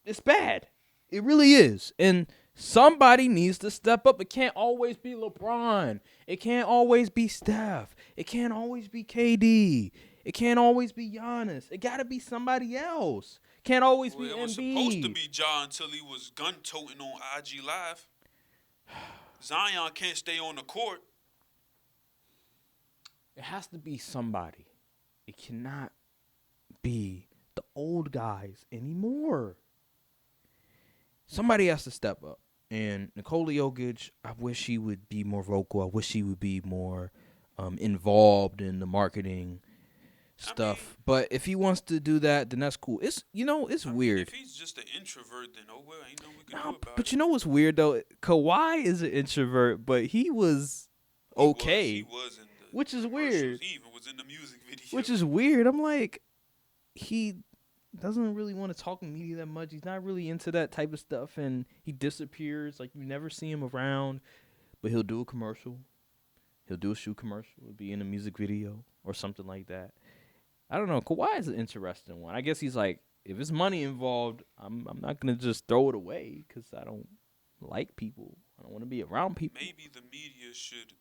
It's bad. It really is, and somebody needs to step up. It can't always be LeBron. It can't always be Steph. It can't always be KD. It can't always be Giannis. It got to be somebody else. Can't always be
It was
Embiid.
supposed to be Ja until he was gun-toting on IG Live. Zion can't stay on the court.
It has to be somebody. It cannot be the old guys anymore. Somebody has to step up. And Nikola Jokic, I wish he would be more vocal. I wish he would be more involved in the marketing stuff. But if he wants to do that, then that's cool. It's weird.
If he's just an introvert, then ain't nothing we can do about
but
it.
you know what's weird though? Kawhi is an introvert, but he was okay.
He was in the
which is
commercials.
weird.
He even was in the music video.
Which is weird. I'm like, he doesn't really want to talk to media that much. He's not really into that type of stuff, and he disappears. Like, you never see him around, but he'll do a commercial. He'll do a shoe commercial. He'll be in a music video or something like that. I don't know. Kawhi is an interesting one. I guess he's like, if there's money involved, I'm not going to just throw it away because I don't like people. I don't want to be around people.
Maybe the media should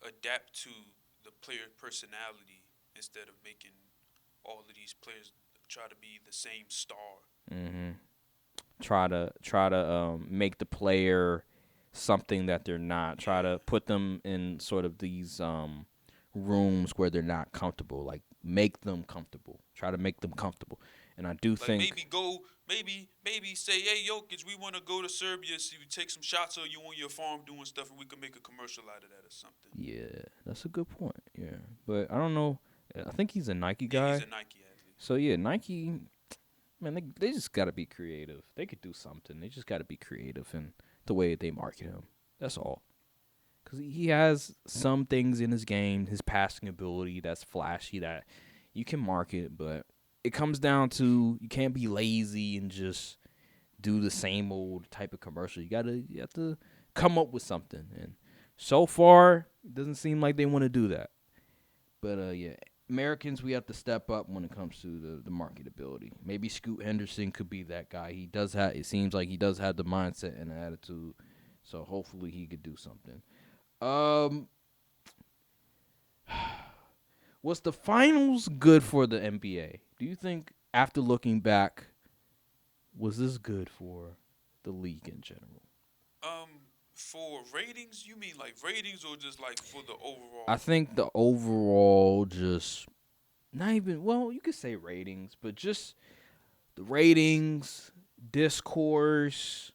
adapt to the player personality instead of making all of these players try to be the same star.
Mm-hmm. Try to make the player something that they're not. Try to put them in sort of these rooms where they're not comfortable. Like, make them comfortable. Try to make them comfortable. And I do think
maybe say, hey, Jokic, we want to go to Serbia, so you take some shots of you on your farm doing stuff, and we can make a commercial out of that or something.
Yeah, that's a good point. Yeah, but I don't know. I think he's a Nike guy.
Yeah, he's a Nike athlete.
So yeah, Nike, man, they just got to be creative. They could do something. They just got to be creative in the way they market him. That's all. Because he has some things in his game, his passing ability that's flashy that you can market, but it comes down to you can't be lazy and just do the same old type of commercial. You have to come up with something. And so far, it doesn't seem like they want to do that. But yeah, Americans, we have to step up when it comes to the marketability. Maybe Scott Henderson could be that guy. It seems like he does have the mindset and the attitude. So hopefully he could do something. Was the finals good for the NBA? Do you think, after looking back, was this good for the league in general?
For ratings, you mean like ratings or just like for the overall?
I think the overall just not even, well, you could say ratings, but just the ratings, discourse,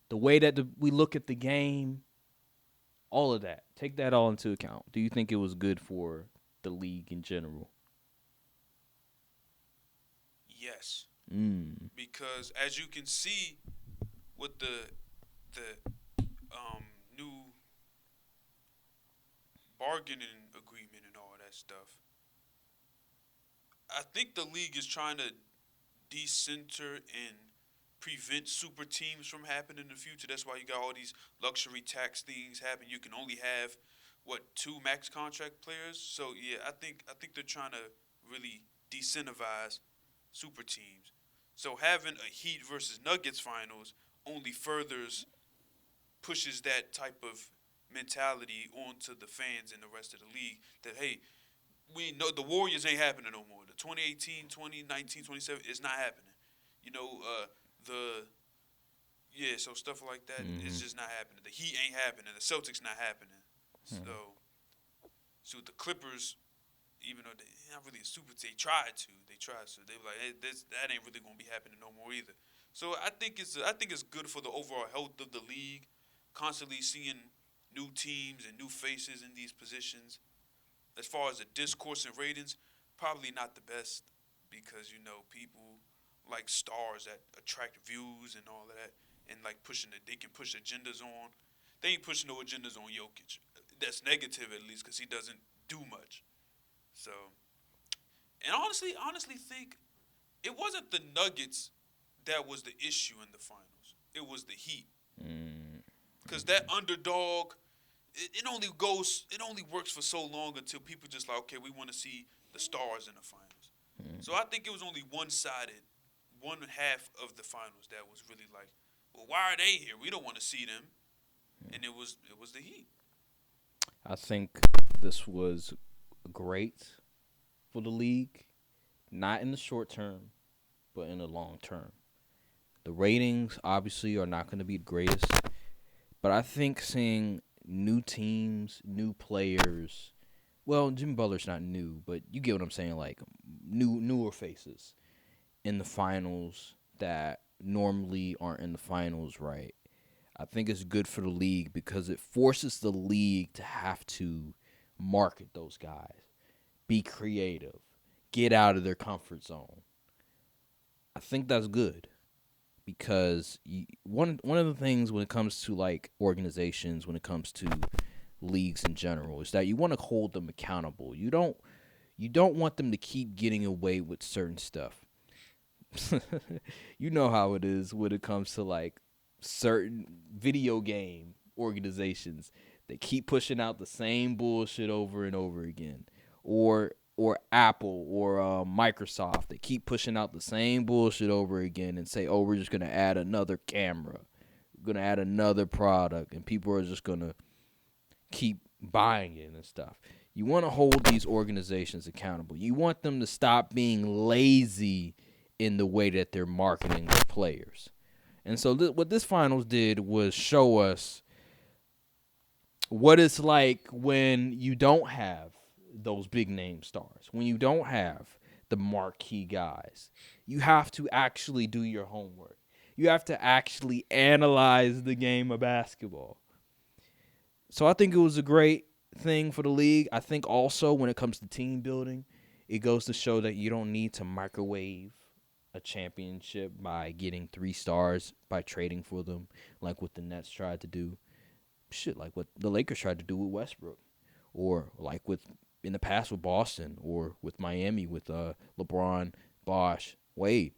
the way that we look at the game, all of that. Take that all into account. Do you think it was good for the league in general?
Yes. Because as you can see with the new bargaining agreement and all that stuff, I think the league is trying to decenter and prevent super teams from happening in the future. That's why you got all these luxury tax things happen. You can only have 2 max contract players. So yeah, I think they're trying to really decentivize super teams. So having a Heat versus Nuggets finals only pushes that type of mentality onto the fans and the rest of the league that, hey, we know the Warriors ain't happening no more. The 2018, 2019, 27 is not happening. So stuff like that is just not happening. The Heat ain't happening. The Celtics not happening. So the Clippers, even though they're not really a super team, they tried. So they were like, hey, that ain't really gonna be happening no more either. So I think it's good for the overall health of the league, constantly seeing new teams and new faces in these positions. as far as the discourse and ratings, probably not the best because, people like stars that attract views and all of that and like they can push agendas on. They ain't pushing no agendas on Jokic. That's negative at least because he doesn't do much. So, and honestly think it wasn't the Nuggets that was the issue in the finals. It was the Heat. Because that underdog, it only works for so long until people just like, okay, we want to see the stars in the finals. So I think it was only one-sided, one half of the finals that was really like, well, why are they here? We don't want to see them. And it was the Heat.
I think this was great for the league, not in the short term, but in the long term. The ratings obviously are not going to be the greatest, but I think seeing new teams, new players, well, Jimmy Butler's not new, but you get what I'm saying, like newer faces in the finals that normally aren't in the finals, right? I think it's good for the league because it forces the league to have to market those guys, be creative, get out of their comfort zone. I think that's good because one of the things when it comes to like organizations, when it comes to leagues in general, is that you want to hold them accountable. You don't want them to keep getting away with certain stuff. You know how it is when it comes to like certain video game organizations that keep pushing out the same bullshit over and over again, or Apple or Microsoft that keep pushing out the same bullshit over again and say, oh, we're just gonna add another camera, we're gonna add another product, and people are just gonna keep buying it and stuff. You want to hold these organizations accountable. You want them to stop being lazy in the way that they're marketing their players. And so what this finals did was show us what it's like when you don't have those big name stars, when you don't have the marquee guys. You have to actually do your homework. You have to actually analyze the game of basketball. So I think it was a great thing for the league. I think also when it comes to team building, it goes to show that you don't need to microwave a championship by getting 3 stars by trading for them, like what the Nets tried to do. Shit, like what the Lakers tried to do with Westbrook, or like with in the past with Boston, or with Miami with LeBron, Bosh, Wade.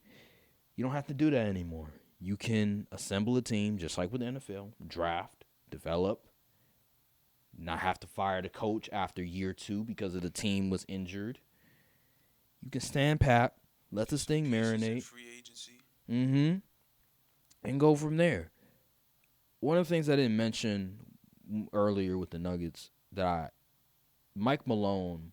You don't have to do that anymore. You can assemble a team just like with the NFL, draft, develop, not have to fire the coach after year 2 because of the team was injured. You can stand pat, let this thing marinate.
Free agency.
And go from there. One of the things I didn't mention earlier with the Nuggets Mike Malone,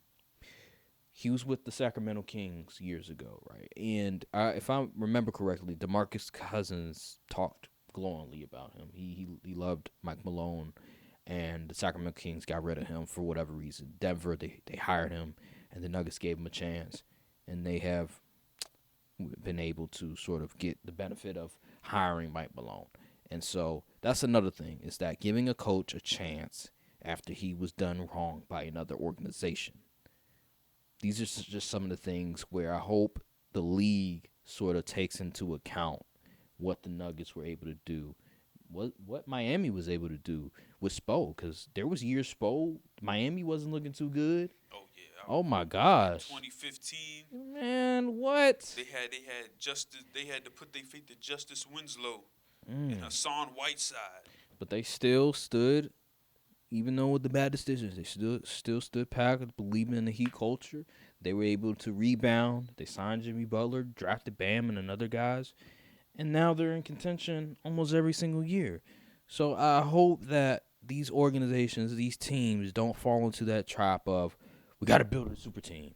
he was with the Sacramento Kings years ago, right? And if I remember correctly, DeMarcus Cousins talked glowingly about him. He loved Mike Malone, and the Sacramento Kings got rid of him for whatever reason. Denver, they hired him, and the Nuggets gave him a chance, and they have been able to sort of get the benefit of hiring Mike Malone. And so that's another thing, is that giving a coach a chance after he was done wrong by another organization. These are just some of the things where I hope the league sort of takes into account what the Nuggets were able to do, what Miami was able to do with Spo, because there was years Spo, Miami wasn't looking too good.
Oh yeah.
Oh my gosh.
2015.
Man, what?
They had Justice. They had to put their faith to Justice Winslow and Hassan Whiteside.
But they still stood, even though with the bad decisions, they still stood packed, believing in the Heat culture. They were able to rebound. They signed Jimmy Butler, drafted Bam and other guys, and now they're in contention almost every single year. So I hope that these organizations, these teams, don't fall into that trap of, we got to build a super team.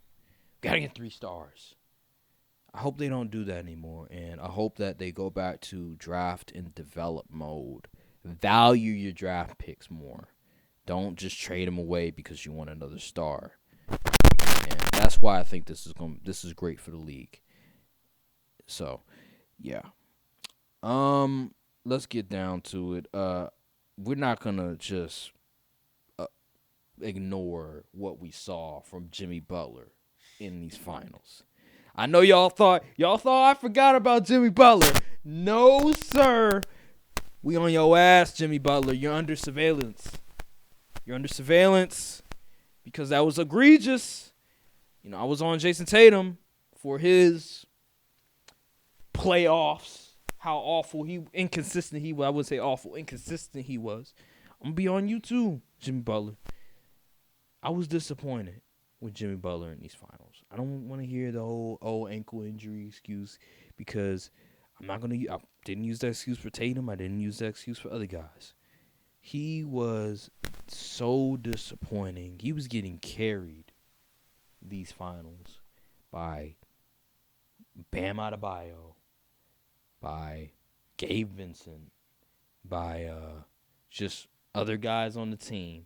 We got to get 3 stars. I hope they don't do that anymore, and I hope that they go back to draft and develop mode. Value your draft picks more. Don't just trade them away because you want another star. And that's why I think this is great for the league. So, yeah. Let's get down to it. We're not gonna just ignore what we saw from Jimmy Butler in these finals. I know y'all thought I forgot about Jimmy Butler. No, sir. We on your ass, Jimmy Butler. You're under surveillance. You're under surveillance because that was egregious. You know, I was on Jason Tatum for his playoffs. How inconsistent he was. I wouldn't say awful, inconsistent he was. I'm going to be on you too, Jimmy Butler. I was disappointed with Jimmy Butler in these finals. I don't want to hear the whole ankle injury excuse because I didn't use that excuse for Tatum. I didn't use that excuse for other guys. He was so disappointing. He was getting carried these finals by Bam Adebayo, by Gabe Vincent, by just other guys on the team.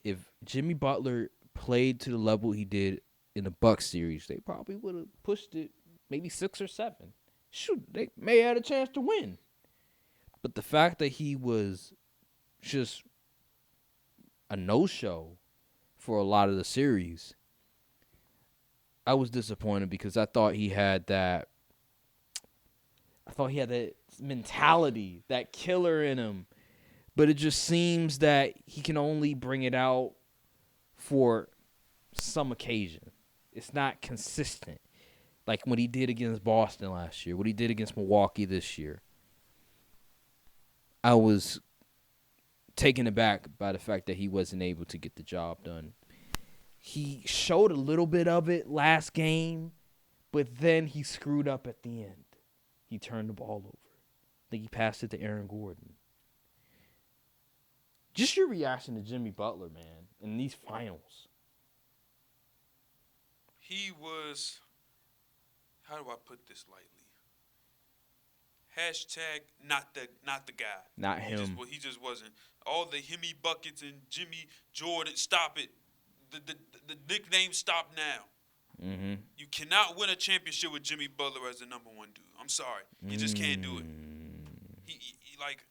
If Jimmy Butler played to the level he did in the Bucks series, they probably would have pushed it maybe 6 or 7. Shoot, they may have had a chance to win. But the fact that he was just a no-show for a lot of the series, I was disappointed because I thought he had that mentality, that killer in him. But it just seems that he can only bring it out for some occasion. It's not consistent. Like what he did against Boston last year, what he did against Milwaukee this year. I was taken aback by the fact that he wasn't able to get the job done. He showed a little bit of it last game, but then he screwed up at the end. He turned the ball over. I think he passed it to Aaron Gordon. Just your reaction to Jimmy Butler, man, in these finals.
He was, how do I put this lightly? Hashtag not the guy.
Not him.
He just wasn't. All the Himmy buckets and Jimmy Jordan, stop it. The nickname stop now.
Mm-hmm.
You cannot win a championship with Jimmy Butler as the number one dude. I'm sorry. You just can't do it. He like,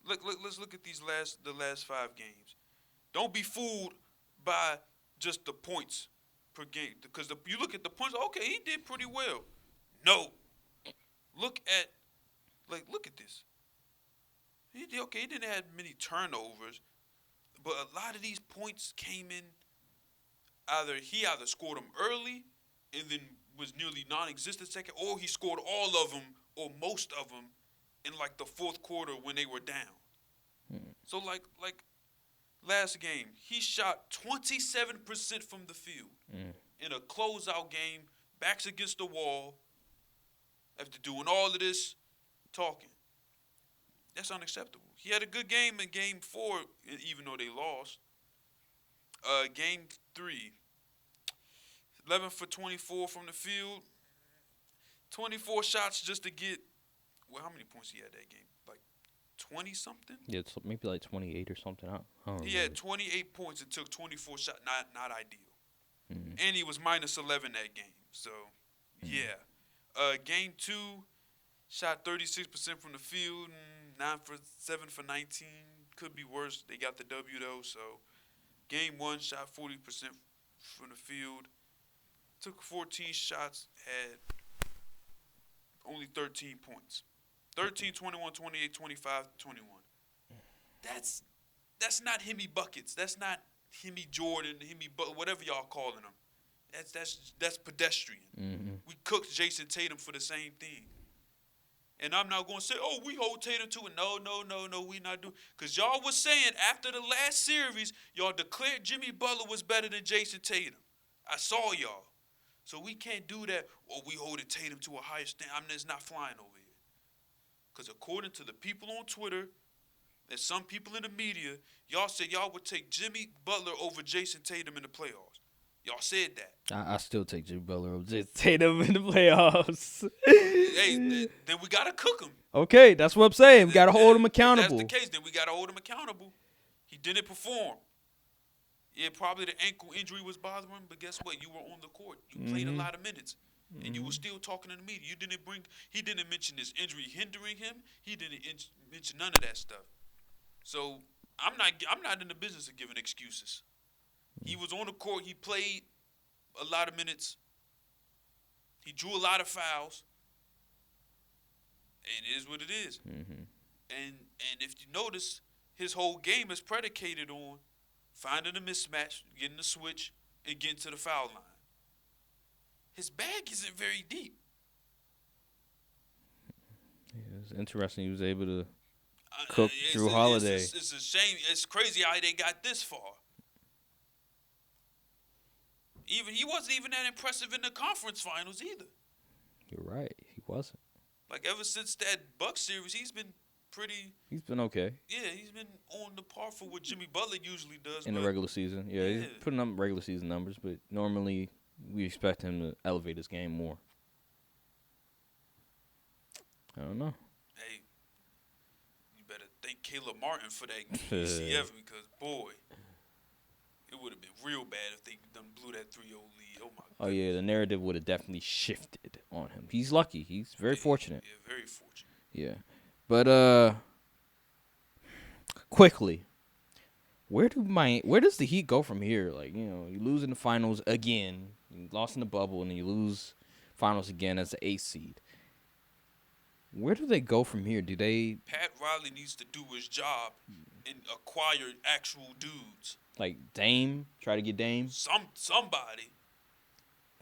let's look at the last 5 games. Don't be fooled by just the points per game. Because you look at the points, okay, he did pretty well. No. Look at this. He didn't have many turnovers, but a lot of these points came in. He either scored them early and then was nearly non-existent second, or he scored all of them or most of them in like the fourth quarter when they were down. So like last game, he shot 27% from the field in a closeout game, backs against the wall, after doing all of this talking. That's unacceptable. He had a good game in game 4, even though they lost. Game 3, 11 for 24 from the field, 24 shots just to get, well, how many points he had that game? Like 20-something?
Yeah, it's maybe like 28 or something. I don't
He had 28 points and took 24 shots. Not ideal. And he was -11 that game. So, yeah. Game 2, shot 36% from the field, 7 for 19. Could be worse. They got the W, though. So, game 1, shot 40% from the field. Took 14 shots, had only 13 points. 13, 21, 28, 25, 21. That's not Himmy buckets. That's not Himmy Jordan, Himmy Butler, whatever y'all calling them. That's pedestrian.
Mm-hmm.
We cooked Jason Tatum for the same thing. And I'm not going to say, oh, we hold Tatum to it. No, we not doing. Because y'all was saying after the last series, y'all declared Jimmy Butler was better than Jason Tatum. I saw y'all. So we can't do that. Oh, we holding Tatum to a higher standard. I mean, it's not flying over here. Because according to the people on Twitter and some people in the media, y'all said y'all would take Jimmy Butler over Jason Tatum in the playoffs. Y'all said that.
I still take Jimmy Butler over Jason Tatum in the playoffs.
Hey, then we got to cook him.
Okay, that's what I'm saying. We got to hold him accountable.
If that's the case, then we got to hold him accountable. He didn't perform. Yeah, probably the ankle injury was bothering him, but guess what? You were on the court. You played a lot of minutes, and you were still talking to the media. He didn't mention this injury hindering him. He didn't mention none of that stuff. So I'm not in the business of giving excuses. He was on the court. He played a lot of minutes. He drew a lot of fouls. And it is what it is.
Mm-hmm.
And if you notice, his whole game is predicated on finding a mismatch, getting a switch, and getting to the foul line. His bag isn't very deep.
Yeah, it's interesting he was able to cook Drew Holiday.
It's a shame. It's crazy how they got this far. He wasn't even that impressive in the conference finals either.
You're right. He wasn't.
Like, ever since that Bucks series, he's been pretty.
He's been okay.
Yeah, he's been on the par for what Jimmy Butler usually does.
In the regular season. Yeah, he's putting up regular season numbers, but normally we expect him to elevate his game more. I don't know.
Hey, you better thank Caleb Martin for that ECF because, boy, it would have been real bad if they done blew that 3-0 lead. Oh, my God.
Oh, yeah, the narrative would have definitely shifted on him. He's lucky. He's very fortunate.
Yeah, very fortunate.
Yeah. But, quickly, where does the Heat go from here? Like, you know, you lose in the finals again. You lost in the bubble, and then you lose finals again as the 8th seed. Where do they go from here?
Pat Riley needs to do his job and acquire actual dudes.
Like Dame? Try to get Dame?
Somebody.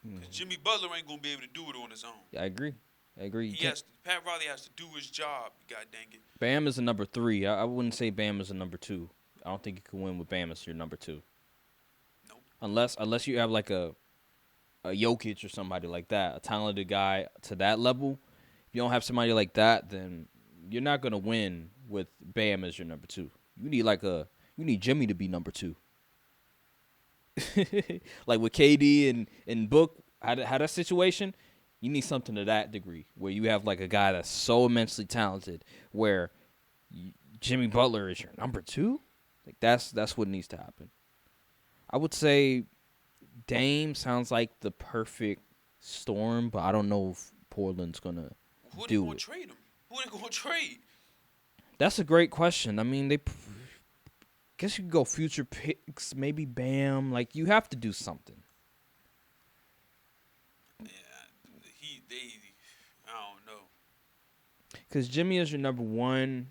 Because Jimmy Butler ain't going to be able to do it on his own.
Yeah, I agree.
Pat Riley has to do his job, god dang it.
Bam is a number 3. I wouldn't say Bam is a number 2. I don't think you can win with Bam as your number 2.
Nope.
Unless you have like a Jokic or somebody like that, a talented guy to that level. If you don't have somebody like that, then you're not going to win with Bam as your number 2. You need Jimmy to be number 2. Like with KD and Book, had that situation, you need something to that degree where you have like a guy that's so immensely talented where Jimmy Butler is your number 2. Like that's what needs to happen. I would say Dame sounds like the perfect storm, but I don't know if Portland's gonna do it.
Who are they gonna trade him? Who are they gonna trade?
That's a great question. I mean, guess you could go future picks, maybe Bam. Like, you have to do something.
Yeah, I don't know.
Because Jimmy is your number 1.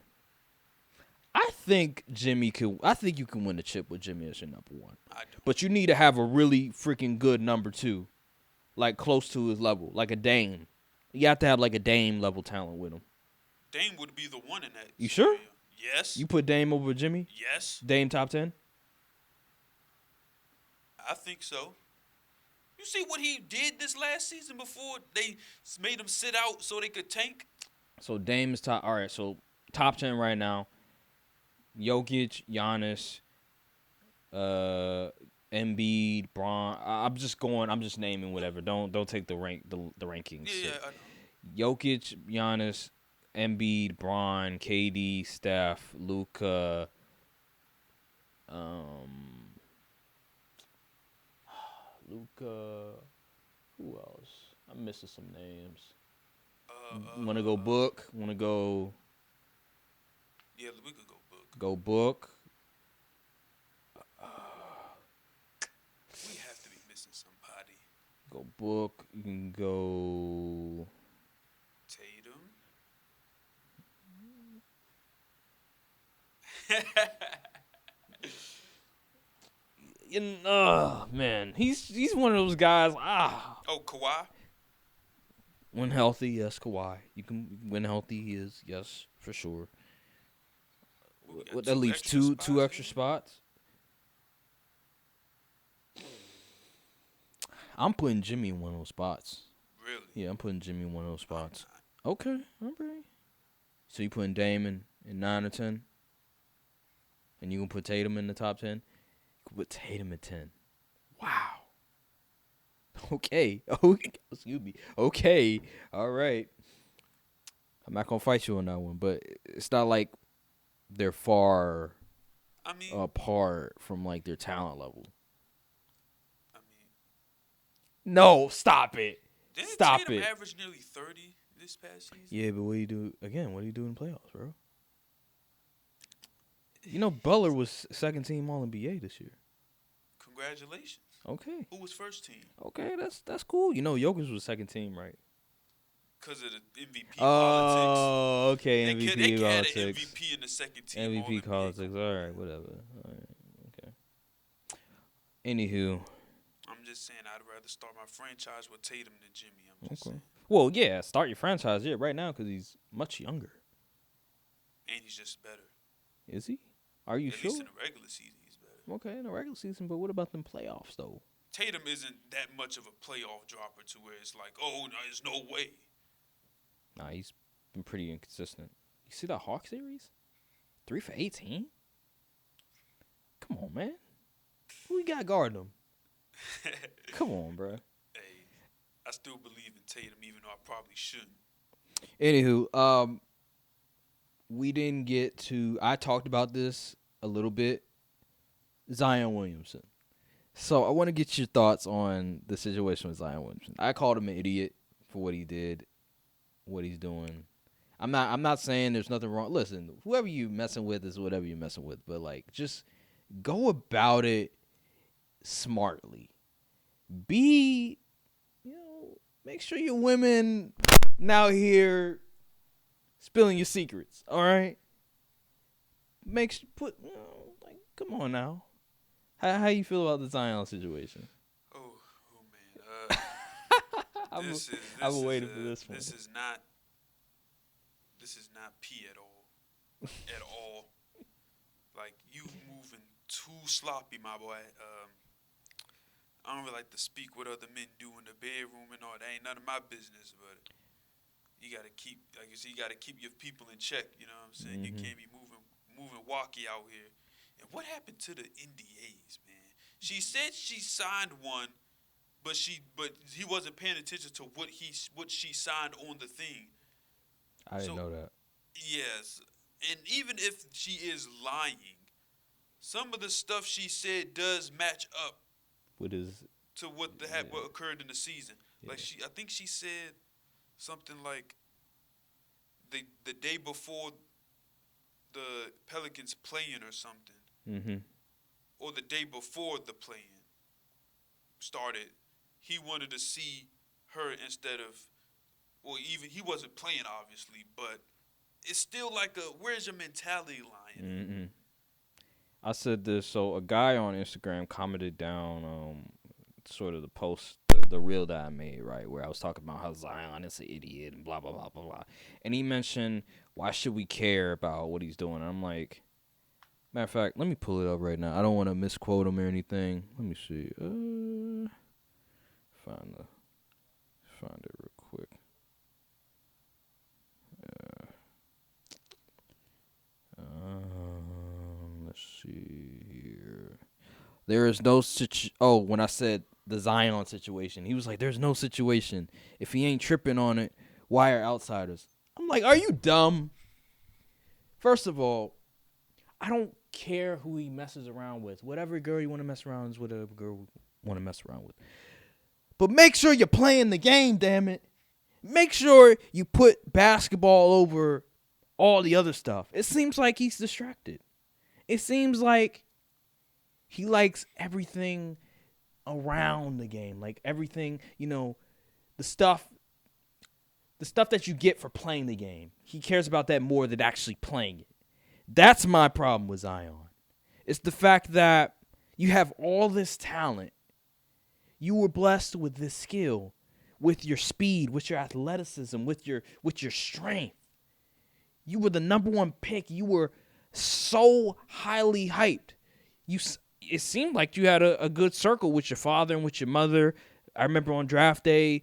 I think you can win the chip with Jimmy as your number 1.
I don't.
But you need to have a really freaking good number 2, like close to his level, like a Dame. You have to have like a Dame level talent with him.
Dame would be the one in that.
You sure?
Yes.
You put Dame over Jimmy?
Yes.
Dame top 10?
I think so. You see what he did this last season before they made him sit out so they could tank?
So Dame is top. All right, so top 10 right now. Jokic, Giannis, Embiid, Bron. I'm just naming whatever. Don't take the rankings.
Yeah, I know.
Jokic, Giannis, Embiid, Bron, KD, Steph, Luka, who else? I'm missing some names. Want to go Book? Want to go?
Yeah, we could go Book.
Go Book.
We have to be missing somebody.
Go Book. You can go
Tatum.
Man, he's one of those guys.
Oh, Kawhi.
When healthy, yes, Kawhi. When healthy, he is, yes, for sure. That leaves two extra spots. I'm putting Jimmy in one of those spots.
Really?
Yeah, I'm putting Jimmy in one of those spots. Okay, all right. So you putting Dame in 9 or 10? And you gonna put Tatum in the top 10? You can put Tatum at 10. Wow. Okay. Oh, excuse me. Okay. All right. I'm not gonna fight you on that one, but it's not like they're far apart from like their talent level. No, stop it. Stop
Tatum
it.
average nearly 30 this past season?
Yeah, but what do you do again? What do you do in playoffs, bro? You know, Butler was second team All NBA this year.
Come Congratulations.
Okay.
Who was first team?
Okay, that's cool. You know, Jokic was second team, right?
Because of the MVP politics.
Oh, okay.
They
MVP
could add an
politics.
MVP in the second team.
MVP
All-NBA.
politics. All right, whatever. All right, okay. Anywho.
I'm just saying I'd rather start my franchise with Tatum than Jimmy. I'm just saying.
Well, yeah, start your franchise right now because he's much younger.
And he's just better.
Is he? Are you
At
sure?
least in the regular season, he's better.
Okay, in the regular season, but what about them playoffs though?
Tatum isn't that much of a playoff dropper to where it's like, oh, no, there's no way.
Nah, he's been pretty inconsistent. You see that Hawk series? 3 for 18? Come on, man. Who we got guarding him? Come on, bro.
Hey, I still believe in Tatum, even though I probably shouldn't.
Anywho, we didn't get to. I talked about this a little bit. Zion Williamson. So I want to get your thoughts on the situation with Zion Williamson. I called him an idiot for what he did, what he's doing. I'm not saying there's nothing wrong. Listen, whoever you messing with is whatever you're messing with, but like just go about it smartly. Make sure your women now here spilling your secrets, all right? Come on now. How you feel about the Zion situation?
Oh man.
I've been waiting for this one.
This is not P at all. At all. Like, you moving too sloppy, my boy. I don't really like to speak what other men do in the bedroom and all. That ain't none of my business, but you gotta keep, like you said, you gotta keep your people in check. You know what I'm saying?
Mm-hmm.
You can't be moving walkie out here. And what happened to the NDAs, man? She said she signed one, but he wasn't paying attention to what she signed on the thing.
I didn't know that.
Yes, and even if she is lying, some of the stuff she said does match up to what occurred in the season. Yeah. Like I think she said something like the day before the Pelicans playing or something,
mm-hmm.
or the day before the playing started, he wanted to see her instead of, well, even he wasn't playing obviously, but it's still like where's your mentality lying?
Mm-hmm. I said this, so a guy on Instagram commented down sort of the post, the reel that I made, right, where I was talking about how Zion is an idiot and blah, blah, blah, blah, blah. And he mentioned, why should we care about what he's doing? And I'm like, matter of fact, let me pull it up right now. I don't want to misquote him or anything. Let me see. Find it real quick. Let's see here. There is no when I said the Zion situation, he was like, there's no situation. If he ain't tripping on it, why are outsiders? I'm like, are you dumb? First of all, I don't care who he messes around with. Whatever girl you want to mess around with is whatever girl you want to mess around with. But make sure you're playing the game, damn it. Make sure you put basketball over all the other stuff. It seems like he's distracted. It seems like he likes everything around the game. Like everything, the stuff that you get for playing the game. He cares about that more than actually playing it. That's my problem with Zion. It's the fact that you have all this talent. You were blessed with this skill, with your speed, with your athleticism, with your strength. You were the number one pick. You were so highly hyped. It seemed like you had a good circle with your father and with your mother. I remember on draft day,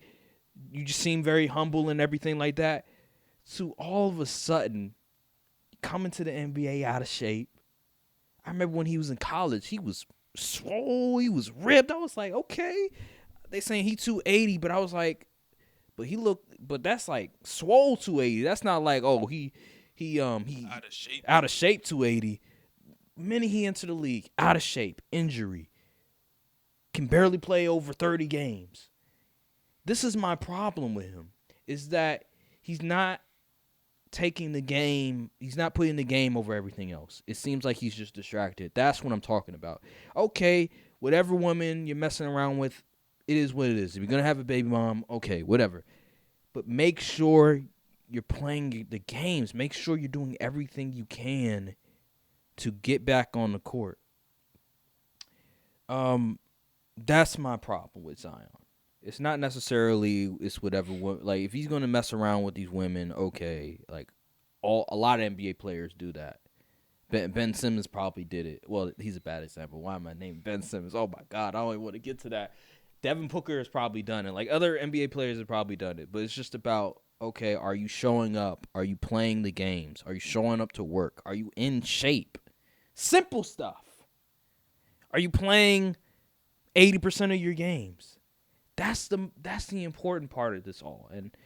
you just seemed very humble and everything like that. So all of a sudden, coming to the NBA out of shape. I remember when he was in college, he was swole, he was ripped. I was like, okay. They saying he 280, but I was like, but that's like swole 280. That's not like, oh, he out of shape 280. Minute he entered the league, out of shape, injury, can barely play over 30 games. This is my problem with him, is that he's not taking the game, he's not putting the game over everything else. It seems like he's just distracted. That's what I'm talking about. Okay, whatever woman you're messing around with, it is what it is. If you're going to have a baby mom, okay, whatever. But make sure you're playing the games. Make sure you're doing everything you can to get back on the court. That's my problem with Zion. It's not necessarily it's whatever. Like, if he's going to mess around with these women, okay. Like, a lot of NBA players do that. Ben Simmons probably did it. Well, he's a bad example. Why am I naming Ben Simmons? Oh, my God. I don't even want to get to that. Devin Booker has probably done it. Like, other NBA players have probably done it. But it's just about, okay, are you showing up? Are you playing the games? Are you showing up to work? Are you in shape? Simple stuff. Are you playing 80% of your games? That's the important part of this all. And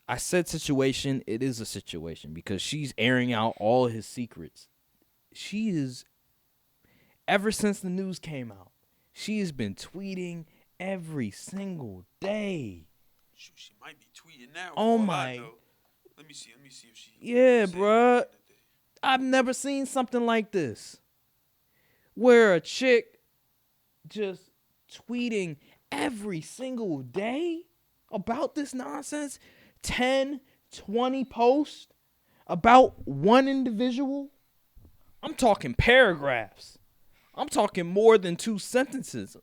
I said situation, it is a situation because she's airing out all his secrets. She is, ever since the news came out, she has been tweeting every single day.
Shoot, she might be tweeting now.
Oh my.
Let me see if she.
Yeah, bruh. I've never seen something like this. Where a chick just tweeting every single day about this nonsense. 10, 20 posts about one individual. I'm talking paragraphs. I'm talking more than 2 sentences.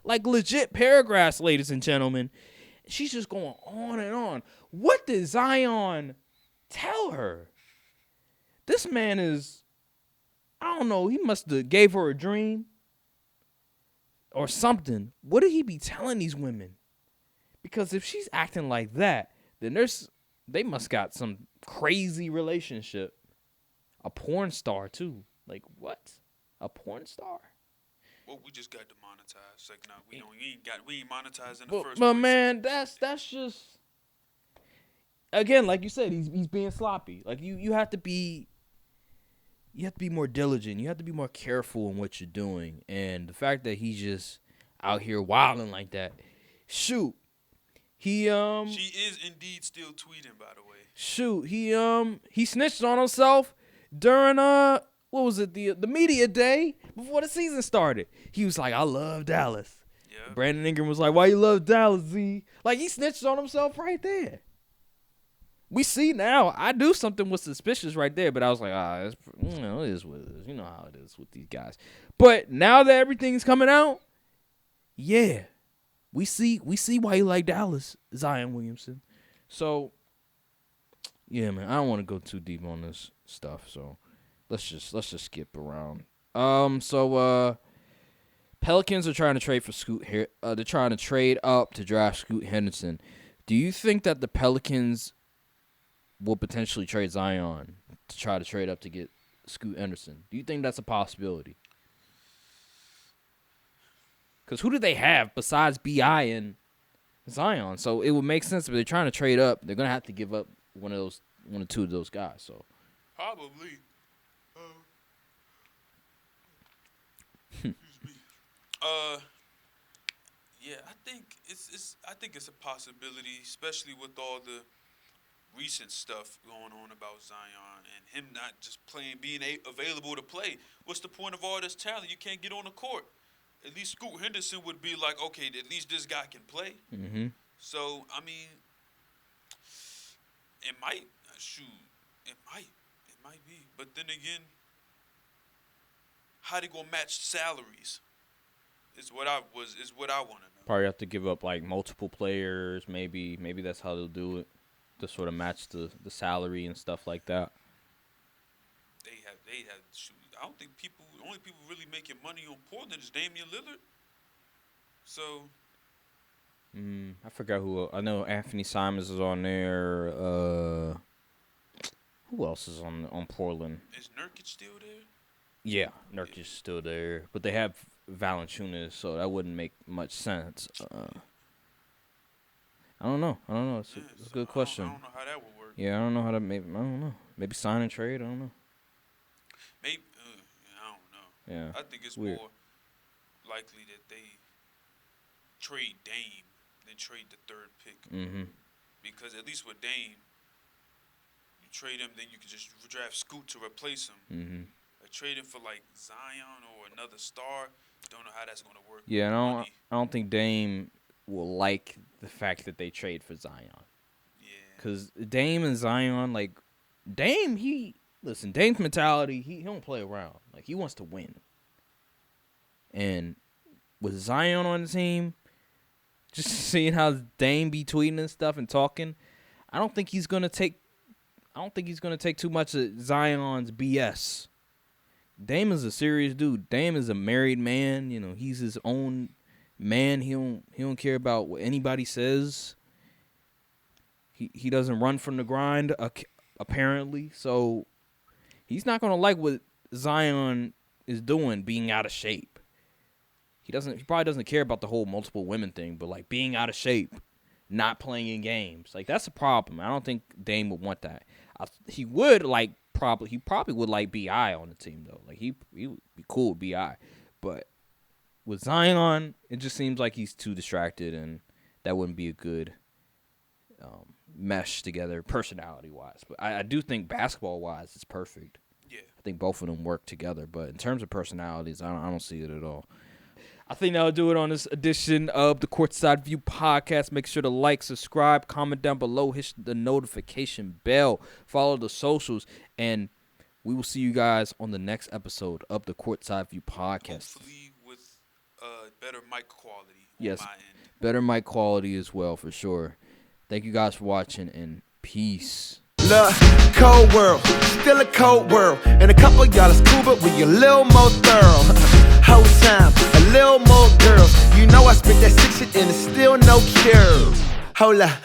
Like legit paragraphs, ladies and gentlemen. She's just going on and on. What did Zion tell her? This man is, I don't know, he must have gave her a dream or something. What did he be telling these women? Because if she's acting like that, then they must got some crazy relationship. A porn star too. Like what? A porn star?
Well, we just got demonetized. Like, no, we ain't monetized in the first
but
place.
man, that's just again, like you said, he's being sloppy. Like you have to be more diligent. You have to be more careful in what you're doing. And the fact that he's just out here wilding like that, shoot. She
is indeed still tweeting, by the way.
Shoot, he snitched on himself during what was it, the media day before the season started. He was like, I love Dallas. Yeah. Brandon Ingram was like, why you love Dallas, Z? Like, he snitched on himself right there. We see now, I do something was suspicious right there, but I was like, it is what it is. You know how it is with these guys. But now that everything's coming out, yeah. We see why you like Dallas, Zion Williamson. So, yeah, man, I don't want to go too deep on this stuff. So, let's just skip around. Pelicans are trying to trade for Scoot here. They're trying to trade up to draft Scoot Henderson. Do you think that the Pelicans will potentially trade Zion to try to trade up to get Scoot Henderson? Do you think that's a possibility? Because who do they have besides B.I. and Zion? So it would make sense if they're trying to trade up. They're gonna have to give up one or two of those guys. So
probably. Excuse me. Yeah, I think it's a possibility, especially with all the recent stuff going on about Zion and him not just being available to play. What's the point of all this talent? You can't get on the court. At least Scoot Henderson would be like, okay, at least this guy can play. Mm-hmm. So, I mean, it might be. But then again, how they gonna match salaries is what I want to know.
Probably have to give up like multiple players. Maybe that's how they'll do it to sort of match the salary and stuff like that.
They have. Shoot, I don't think only people really making money on Portland is Damian Lillard. So.
I forgot who. I know Anthony Simons is on there. Who else is on Portland?
Is Nurkic still there?
Yeah, Nurkic is still there, but they have Valanciunas, so that wouldn't make much sense. I don't know. It's a good question.
I don't know how that would work.
Yeah, I don't know how to. I don't know. Maybe sign and trade. I don't know.
Maybe I don't know.
Yeah,
I think it's
weird.
more likely that they trade Dame than trade the third pick. Mm-hmm. Because at least with Dame, you trade him, then you can just draft Scoot to replace him. Mm-hmm. Trade him for like Zion or another star. Don't know how that's gonna work.
Yeah, I don't think Dame will like the fact that they trade for Zion.
Yeah.
Because Dame and Zion, like, Dame's mentality, he don't play around. Like, he wants to win. And with Zion on the team, just seeing how Dame be tweeting and stuff and talking, I don't think he's gonna take too much of Zion's BS. Dame is a serious dude. Dame is a married man. You know, he's his own man. He don't care about what anybody says. He doesn't run from the grind, apparently. So he's not gonna like what Zion is doing, being out of shape. He probably doesn't care about the whole multiple women thing, but like being out of shape, not playing in games, like that's a problem. I don't think Dame would want that. He probably would like BI on the team though. Like he would be cool with BI, but with Zion, it just seems like he's too distracted, and that wouldn't be a good mesh together personality wise. But I do think basketball wise, it's perfect.
Yeah.
I think both of them work together, but in terms of personalities, I don't see it at all. I think that'll do it on this edition of the Courtside View Podcast. Make sure to like, subscribe, comment down below, hit the notification bell, follow the socials, and we will see you guys on the next episode of the Courtside View Podcast.
Hopefully with better mic quality
Yes,
on my end.
better mic quality as well, for sure. Thank you guys for watching, and peace.
Look, cold world, still a cold world. And a couple y'all is cool, but we a little more thorough. Whole time, a little more girls. You know I spit that sick shit and it's still no cure. Hold up.